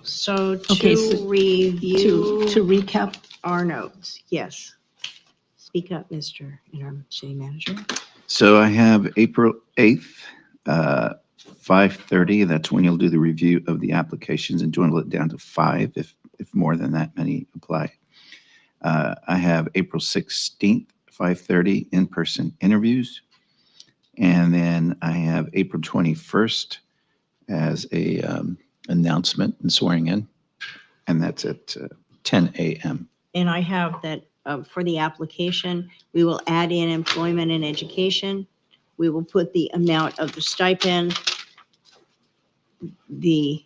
So Okay, to so review To recap, our notes, yes. Speak up, Mr. Interim City Manager. So I have April 8th, 5:30. That's when you'll do the review of the applications and dwindle it down to 5 if more than that many apply. I have April 16th, 5:30, in-person interviews. And then I have April 21st as a announcement and swearing in. And that's at 10 a.m. And I have that for the application, we will add in employment and education. We will put the amount of the stipend. We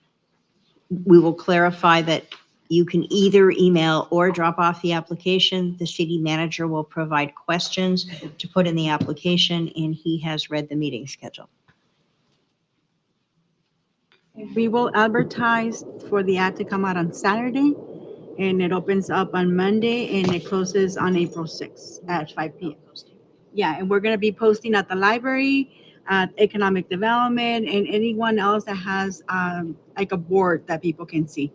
will clarify that you can either email or drop off the application. The city manager will provide questions to put in the application, and he has read the meeting schedule. We will advertise for the ad to come out on Saturday, and it opens up on Monday, and it closes on April 6th at 5 p.m. Yeah, and we're gonna be posting at the library, at economic development, and anyone else that has like a board that people can see.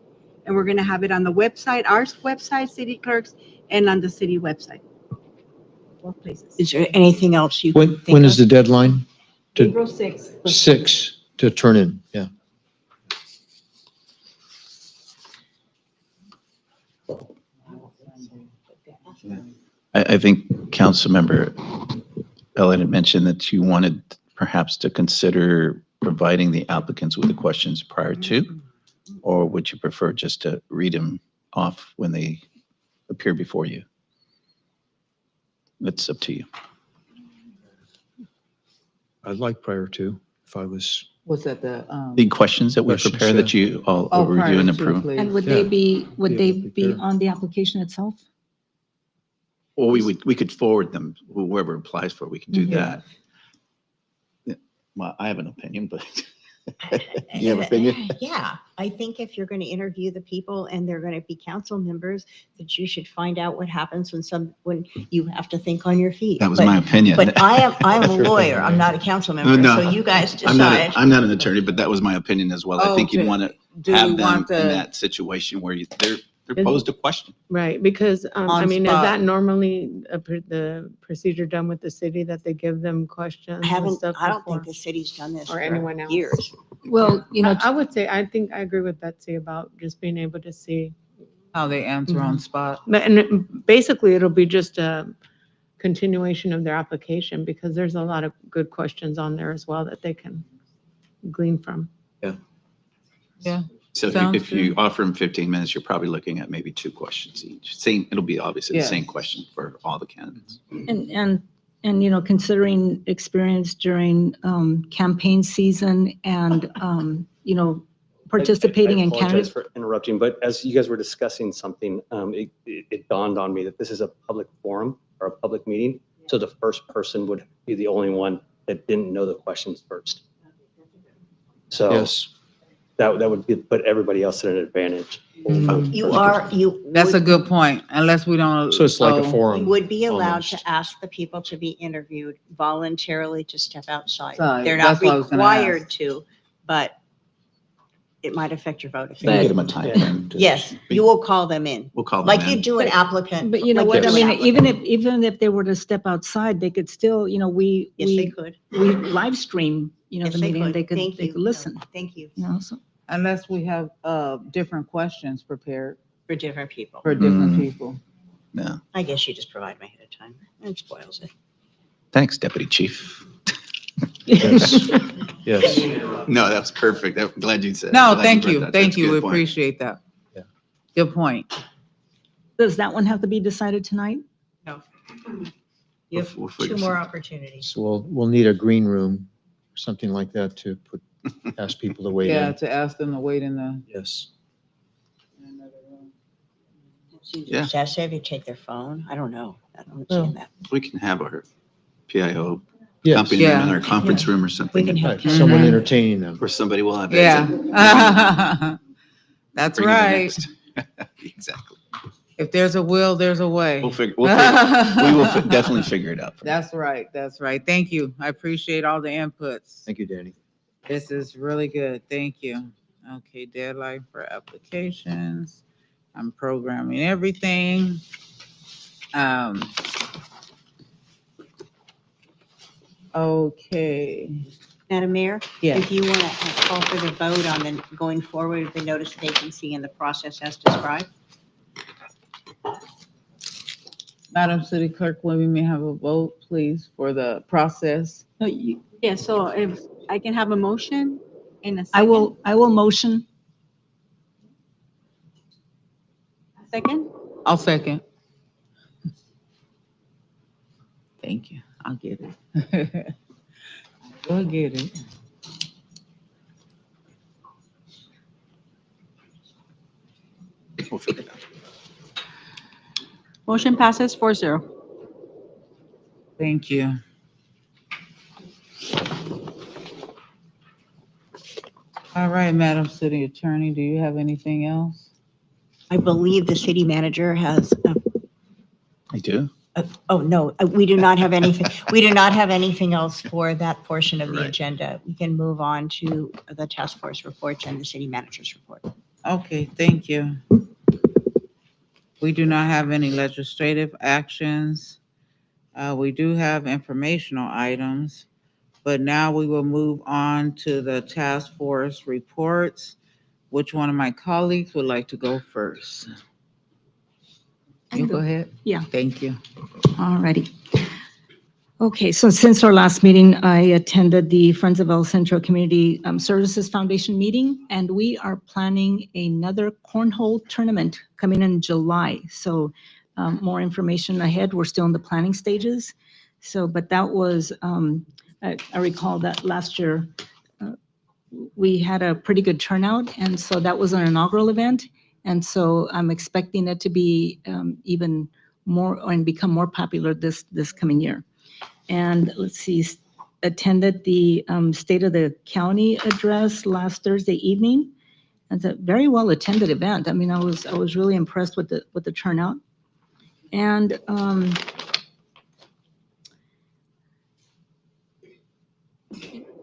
And we're gonna have it on the website, our website, city clerks, and on the city website. Both places. Is there anything else you When, can think when of? is the deadline? To April 6th. 6 to turn in, yeah. I think Councilmember Elliott had mentioned that you wanted perhaps to consider providing the applicants with the questions prior to, or would you prefer just to read them off when they appear before you? That's up to you. I'd like prior to, if I was, What's that, the? The questions that we Questions, prepare that yeah. you all Oh, review and prior to, approve. please. and would Yeah. they be, would Be they able to be prepare. on the application itself? Or we could forward them, whoever applies for, it, we can do Mhm. that. Yeah, well, I have an opinion, but you have an opinion? Yeah, I think if you're going to interview the people and they're going to be council members, that you should find out what happens when you have to think on your feet. That was But- my opinion. But I'm a Sure thing, lawyer, I'm yeah. not a council member, No, so you guys I'm not, decide. I'm not an attorney, but that was my opinion as well. I think you'd Okay. want to Do we have them want in the, that situation where they're posed a question. Right, because, I On mean, is spot. that normally the procedure done with the city, that they give them questions I and stuff don't think before? the city's done this Or for anyone else. years. Well, you know, I would say, I think I agree with Betsy about just being able to see. how they answer on spot? But, and basically, it'll be just a continuation of their application, because there's a lot of good questions on there as well that they can glean from. Yeah. So Sounds if you good. offer them 15 minutes, you're probably looking at maybe 2 questions each. It'll be obviously the Yes. same question for all the candidates. and, you know, considering experience during campaign season and, you know, participating I in apologize candidate. for interrupting, but as you guys were discussing something, it dawned on me that this is a public forum or a public meeting. So the first person would be the only one that didn't know the questions first. So yes. that would put everybody else at an advantage. That's a good point, unless we don't. So it's like a oh, forum. You would be allowed almost. to ask the people to be interviewed voluntarily to step outside. Outside, They're not that's what I was gonna required ask. to, but it might affect your vote. if You you can do. get them a time frame. to Yes, speak. you will call them in, We'll call them like you in. do an applicant. But you know like what, I do an mean, applicant. even if they were to step outside, they could still, you know, Yes, they we could. live stream, you know, Yes, the meeting, and they could, Thank they you. could listen, Thank you you know, so. Unless we have different questions prepared for different people. for different Mm. people. No. I guess you just provide me ahead of time. It spoils it. Thanks, Deputy Chief. Yes, yes. No, that was perfect. I'm glad you said. No, glad thank brought you, that. thank That's a you, we good point. appreciate that. Yeah. Good point. Does that one have to be decided tonight? You have We'll figure 2 more something. opportunities. So we'll need a green room something like that to put, ask people to wait Yeah, in. to ask them to wait in the. Yes. Yeah. Just ask them to take their phone. I don't know. I don't understand that. We can have our PIO Yes. accompany them in Yeah. our conference room or We something, can have. Right, someone Mhm. entertaining them. or somebody will have Yeah. exit. That's Bring it in right. next. Exactly. If there's a will, there's a way. We will definitely figure it out. That's right. That's right. Thank you. I appreciate all the inputs. Thank you, Danny. This is really good. Thank you. Okay, deadline for applications. I'm programming everything. Okay. Madam Mayor? Yes. If you want to call for the vote on the going forward with the notice of vacancy and the process as described. Madam City Clerk, when we may have a vote, please, for the process. No, Yeah, so if I can have a motion in a I second. will motion. Second? I'll second. Thank you. I'll get it. I'll get it. We'll figure it out. Motion passes 4-0. Thank you. All right, Madam City Attorney, do you have anything else? I believe the city manager has, I do. oh, no, we do not have anything. We do not have anything else for that portion of the Right. agenda. We can move on to the task force reports and the city manager's report. Okay, thank you. We do not have any legislative actions. We do have informational items, but now we will move on to the task force reports. Which one of my colleagues would like to go first? You go ahead. Yeah. Thank you. All righty. Okay, so since our last meeting, I attended the Friends of El Centro Community Services Foundation meeting, and we are planning another cornhole tournament coming in July. So more information ahead. We're still in the planning stages. So, but that was, I recall that last year, we had a pretty good turnout, and so that was an inaugural event. And so I'm expecting it to be even more and become more popular this coming year. And let's see, attended the State of the County address last Thursday evening. It's a very well attended event. I mean, I was really impressed with the turnout. And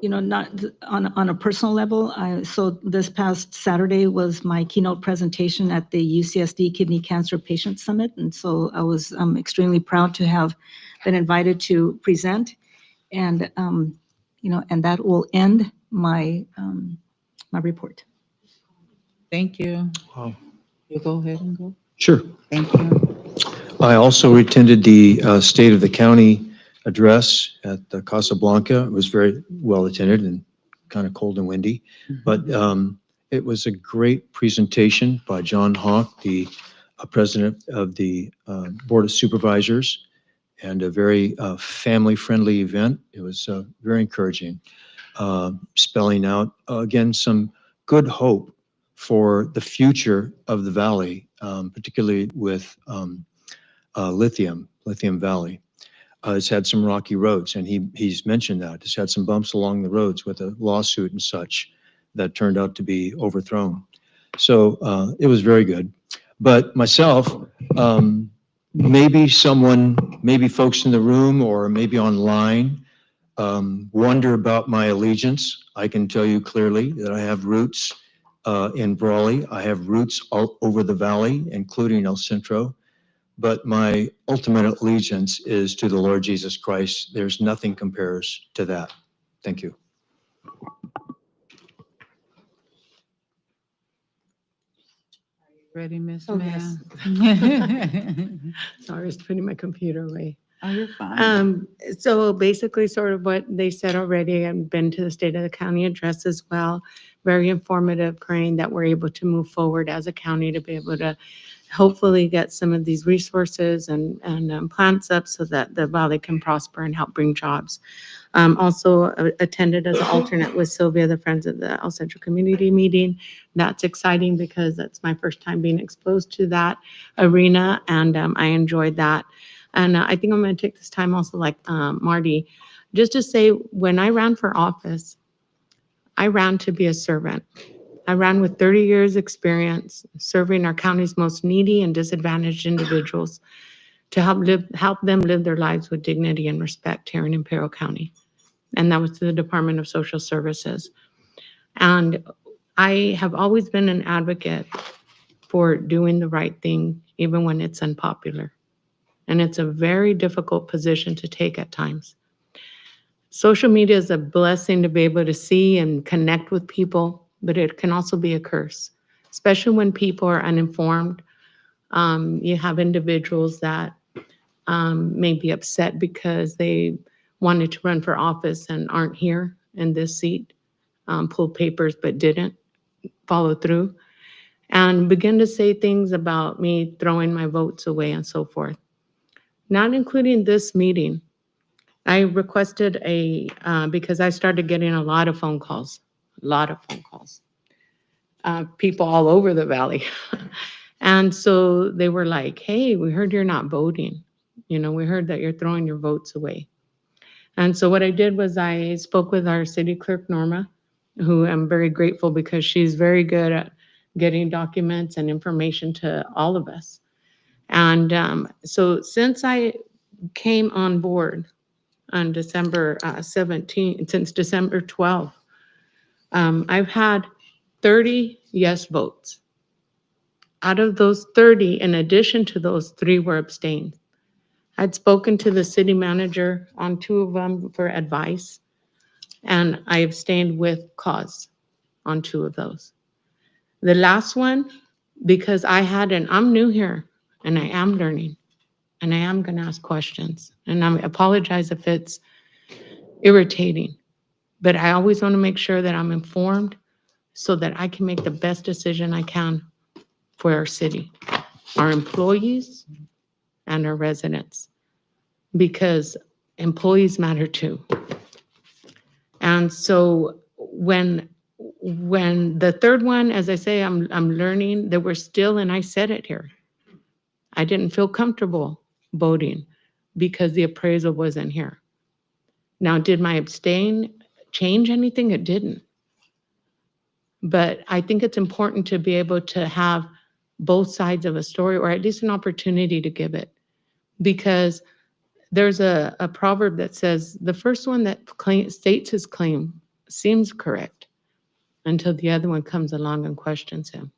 you know, not on a personal level. So this past Saturday was my keynote presentation at the UCSD Kidney Cancer Patient Summit. And so I was extremely proud to have been invited to present. And, you know, and that will end my, my report. Thank you. Wow. You go ahead and go. Sure. Thank you. I also attended the State of the County address at the Casablanca. It was very well attended and kind of cold and windy, but it was a great presentation by John Hawk, the president of the Board of Supervisors, and a very family-friendly event. It was very encouraging, spelling out, again, some good hope for the future of the valley, particularly with Lithium Valley. It's had some rocky roads, and he's mentioned that. It's had some bumps along the roads with a lawsuit and such that turned out to be overthrown. So it was very good. But myself, maybe folks in the room or maybe online wonder about my allegiance. I can tell you clearly that I have roots in Brawley. I have roots all over the valley, including El Centro. But my ultimate allegiance is to the Lord Jesus Christ. There's nothing compares to that. Thank you. Ready, Miss Oh, yes. Ma'am? Sorry, I was putting my computer away. Oh, you're fine. So basically sort of what they said already, I've been to the State of the County address as well. Very informative, praying that we're able to move forward as a county to be able to hopefully get some of these resources and plants up so that the valley can prosper and help bring jobs. Also attended as an alternate with Sylvia, the Friends of the El Centro Community Meeting. That's exciting because that's my first time being exposed to that arena, and I enjoyed that. And I think I'm going to take this time also, like Marty, just to say, when I ran for office, I ran to be a servant. I ran with 30 years experience serving our county's most needy and disadvantaged individuals to help them live their lives with dignity and respect here in Imperial County. And that was to the Department of Social Services. And I have always been an advocate for doing the right thing, even when it's unpopular. And it's a very difficult position to take at times. Social media is a blessing to be able to see and connect with people, but it can also be a curse, especially when people are uninformed. You have individuals that may be upset because they wanted to run for office and aren't here in this seat, pulled papers but didn't follow through, and begin to say things about me throwing my votes away and so forth. Not including this meeting. I requested because I started getting a lot of phone calls, people all over the valley. And so they were like, hey, we heard you're not voting. We heard that you're throwing your votes away. And so what I did was I spoke with our city clerk, Norma, who I'm very grateful because she's very good at getting documents and information to all of us. And so since I came on board on December 17, since December 12th, I've had 30 yes votes. Out of those 30, in addition to those, 3 were abstained. I'd spoken to the city manager on 2 of them for advice, and I abstained with cause on 2 of those. The last one, because I'm new here, and I am learning, and I am going to ask questions, and I apologize if it's irritating, but I always want to make sure that I'm informed so that I can make the best decision I can for our city, our employees, and our residents, because employees matter too. And so when the third one, as I say, I'm learning, there were still, and I said it here, I didn't feel comfortable voting because the appraisal wasn't here. Now, did my abstain change anything? It didn't. But I think it's important to be able to have both sides of a story, or at least an opportunity to give it. Because there's a proverb that says, the first one that states his claim seems correct until the other one comes along and questions him.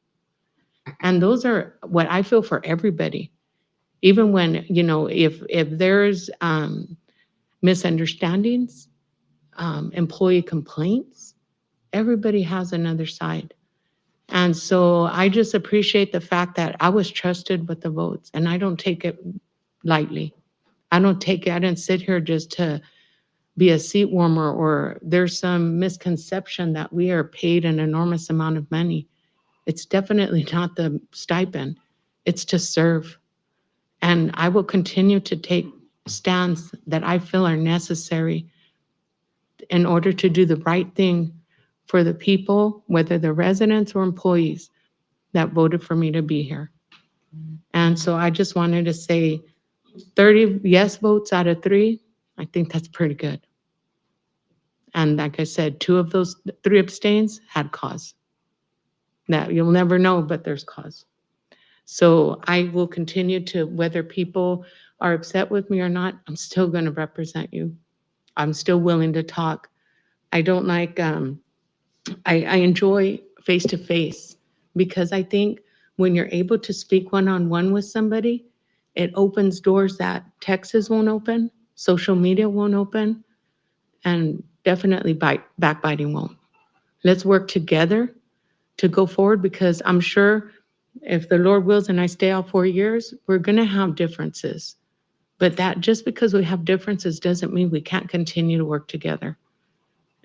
And those are what I feel for everybody. Even when, if there's misunderstandings, employee complaints, everybody has another side. And so I just appreciate the fact that I was trusted with the votes, and I don't take it lightly. I didn't sit here just to be a seat warmer, or there's some misconception that we are paid an enormous amount of money. It's definitely not the stipend. It's to serve. And I will continue to take stands that I feel are necessary in order to do the right thing for the people, whether they're residents or employees that voted for me to be here. And so I just wanted to say 30 yes votes out of 3, I think that's pretty good. And like I said, 2 of those 3 abstains had cause. That you'll never know, but there's cause. So I will continue to, whether people are upset with me or not, I'm still going to represent you. I'm still willing to talk. I don't like, I enjoy face-to-face, because I think when you're able to speak one-on-one with somebody, it opens doors that texts won't open, social media won't open, and definitely backbiting won't. Let's work together to go forward, because I'm sure if the Lord wills and I stay all 4 years, we're going to have differences. But that just because we have differences doesn't mean we can't continue to work together.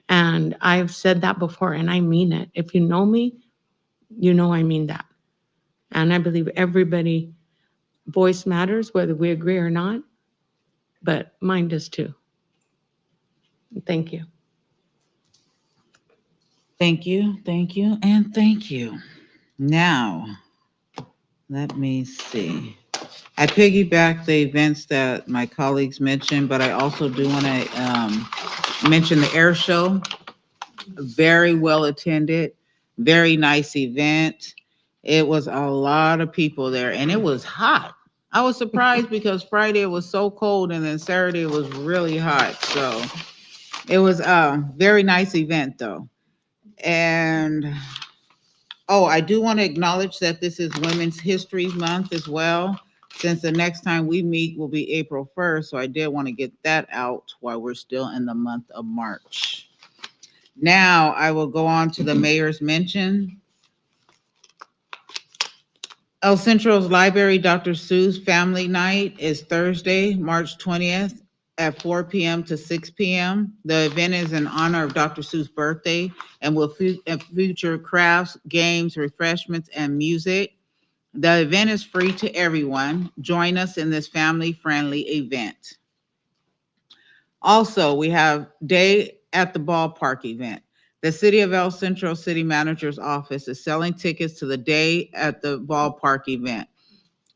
And I've said that before, and I mean it. If you know me, you know I mean that. And I believe everybody voice matters, whether we agree or not, but mine does too. Thank you. Thank you, and thank you. Now, let me see. I piggyback the events that my colleagues mentioned, but I also do want to mention the air show. Very well attended, very nice event. It was a lot of people there, and it was hot. I was surprised because Friday it was so cold, and then Saturday it was really hot. So it was a very nice event, though. And oh, I do want to acknowledge that this is Women's History Month as well, since the next time we meet will be April 1st. So I did want to get that out while we're still in the month of March. Now I will go on to the mayor's mention. El Centro's Library Dr. Seuss Family Night is Thursday, March 20th at 4 p.m. to 6 p.m. The event is in honor of Dr. Seuss' birthday and will feature crafts, games, refreshments, and music. The event is free to everyone. Join us in this family-friendly event. Also, we have Day at the Ballpark event. The City of El Centro City Manager's Office is selling tickets to the Day at the Ballpark event.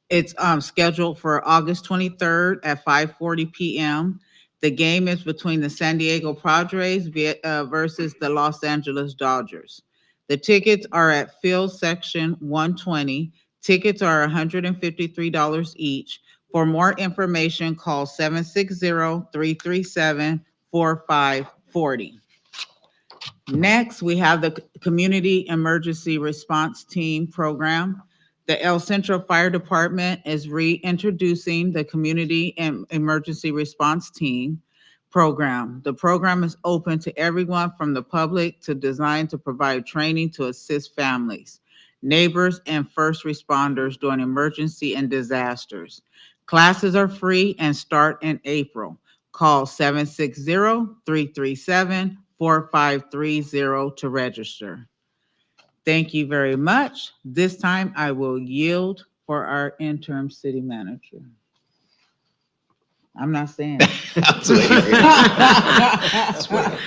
It's scheduled for August 23rd at 5:40 p.m. The game is between the San Diego Padres versus the Los Angeles Dodgers. The tickets are at Field Section 120. Tickets are $153 each. For more information, call 760-337-4540. Next, we have the Community Emergency Response Team program. The El Centro Fire Department is reintroducing the Community Emergency Response Team program. The program is open to everyone from the public to designed to provide training to assist families, neighbors, and first responders during emergency and disasters. Classes are free and start in April. Call 760-337-4530 to register. Thank you very much. This time I will yield for our interim city manager. I'm not saying it. That's waiting.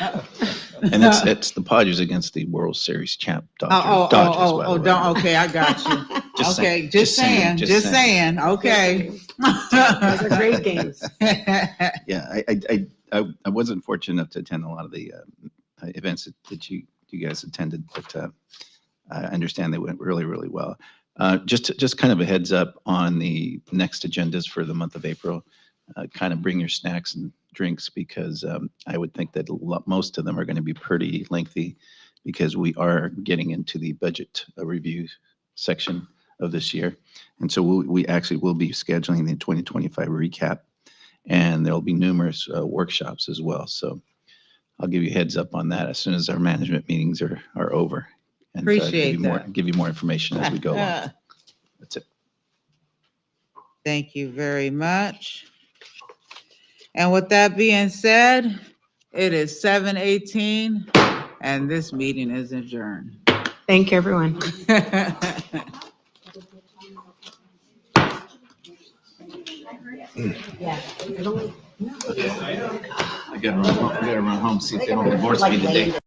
And it's the Padres against the World Series champ Dodgers. Dodgers, by the way. Don't, okay, I got you. Just Okay, saying, just saying, okay. Those are great games. Yeah, I wasn't fortunate enough to attend a lot of the events that you guys attended, but I understand they went really, really well. Just kind of a heads up on the next agendas for the month of April. Kind of bring your snacks and drinks because I would think that most of them are going to be pretty lengthy because we are getting into the budget review section of this year. And so we actually will be scheduling the 2025 recap, and there'll be numerous workshops as well. So I'll give you a heads up on that as soon as our management meetings are over. And Appreciate that. give you more information as we go along. That's it. Thank you very much. And with that being said, it is 7:18 and this meeting is adjourned. Thank you, everyone. I gotta run home, see if they don't divorce me today.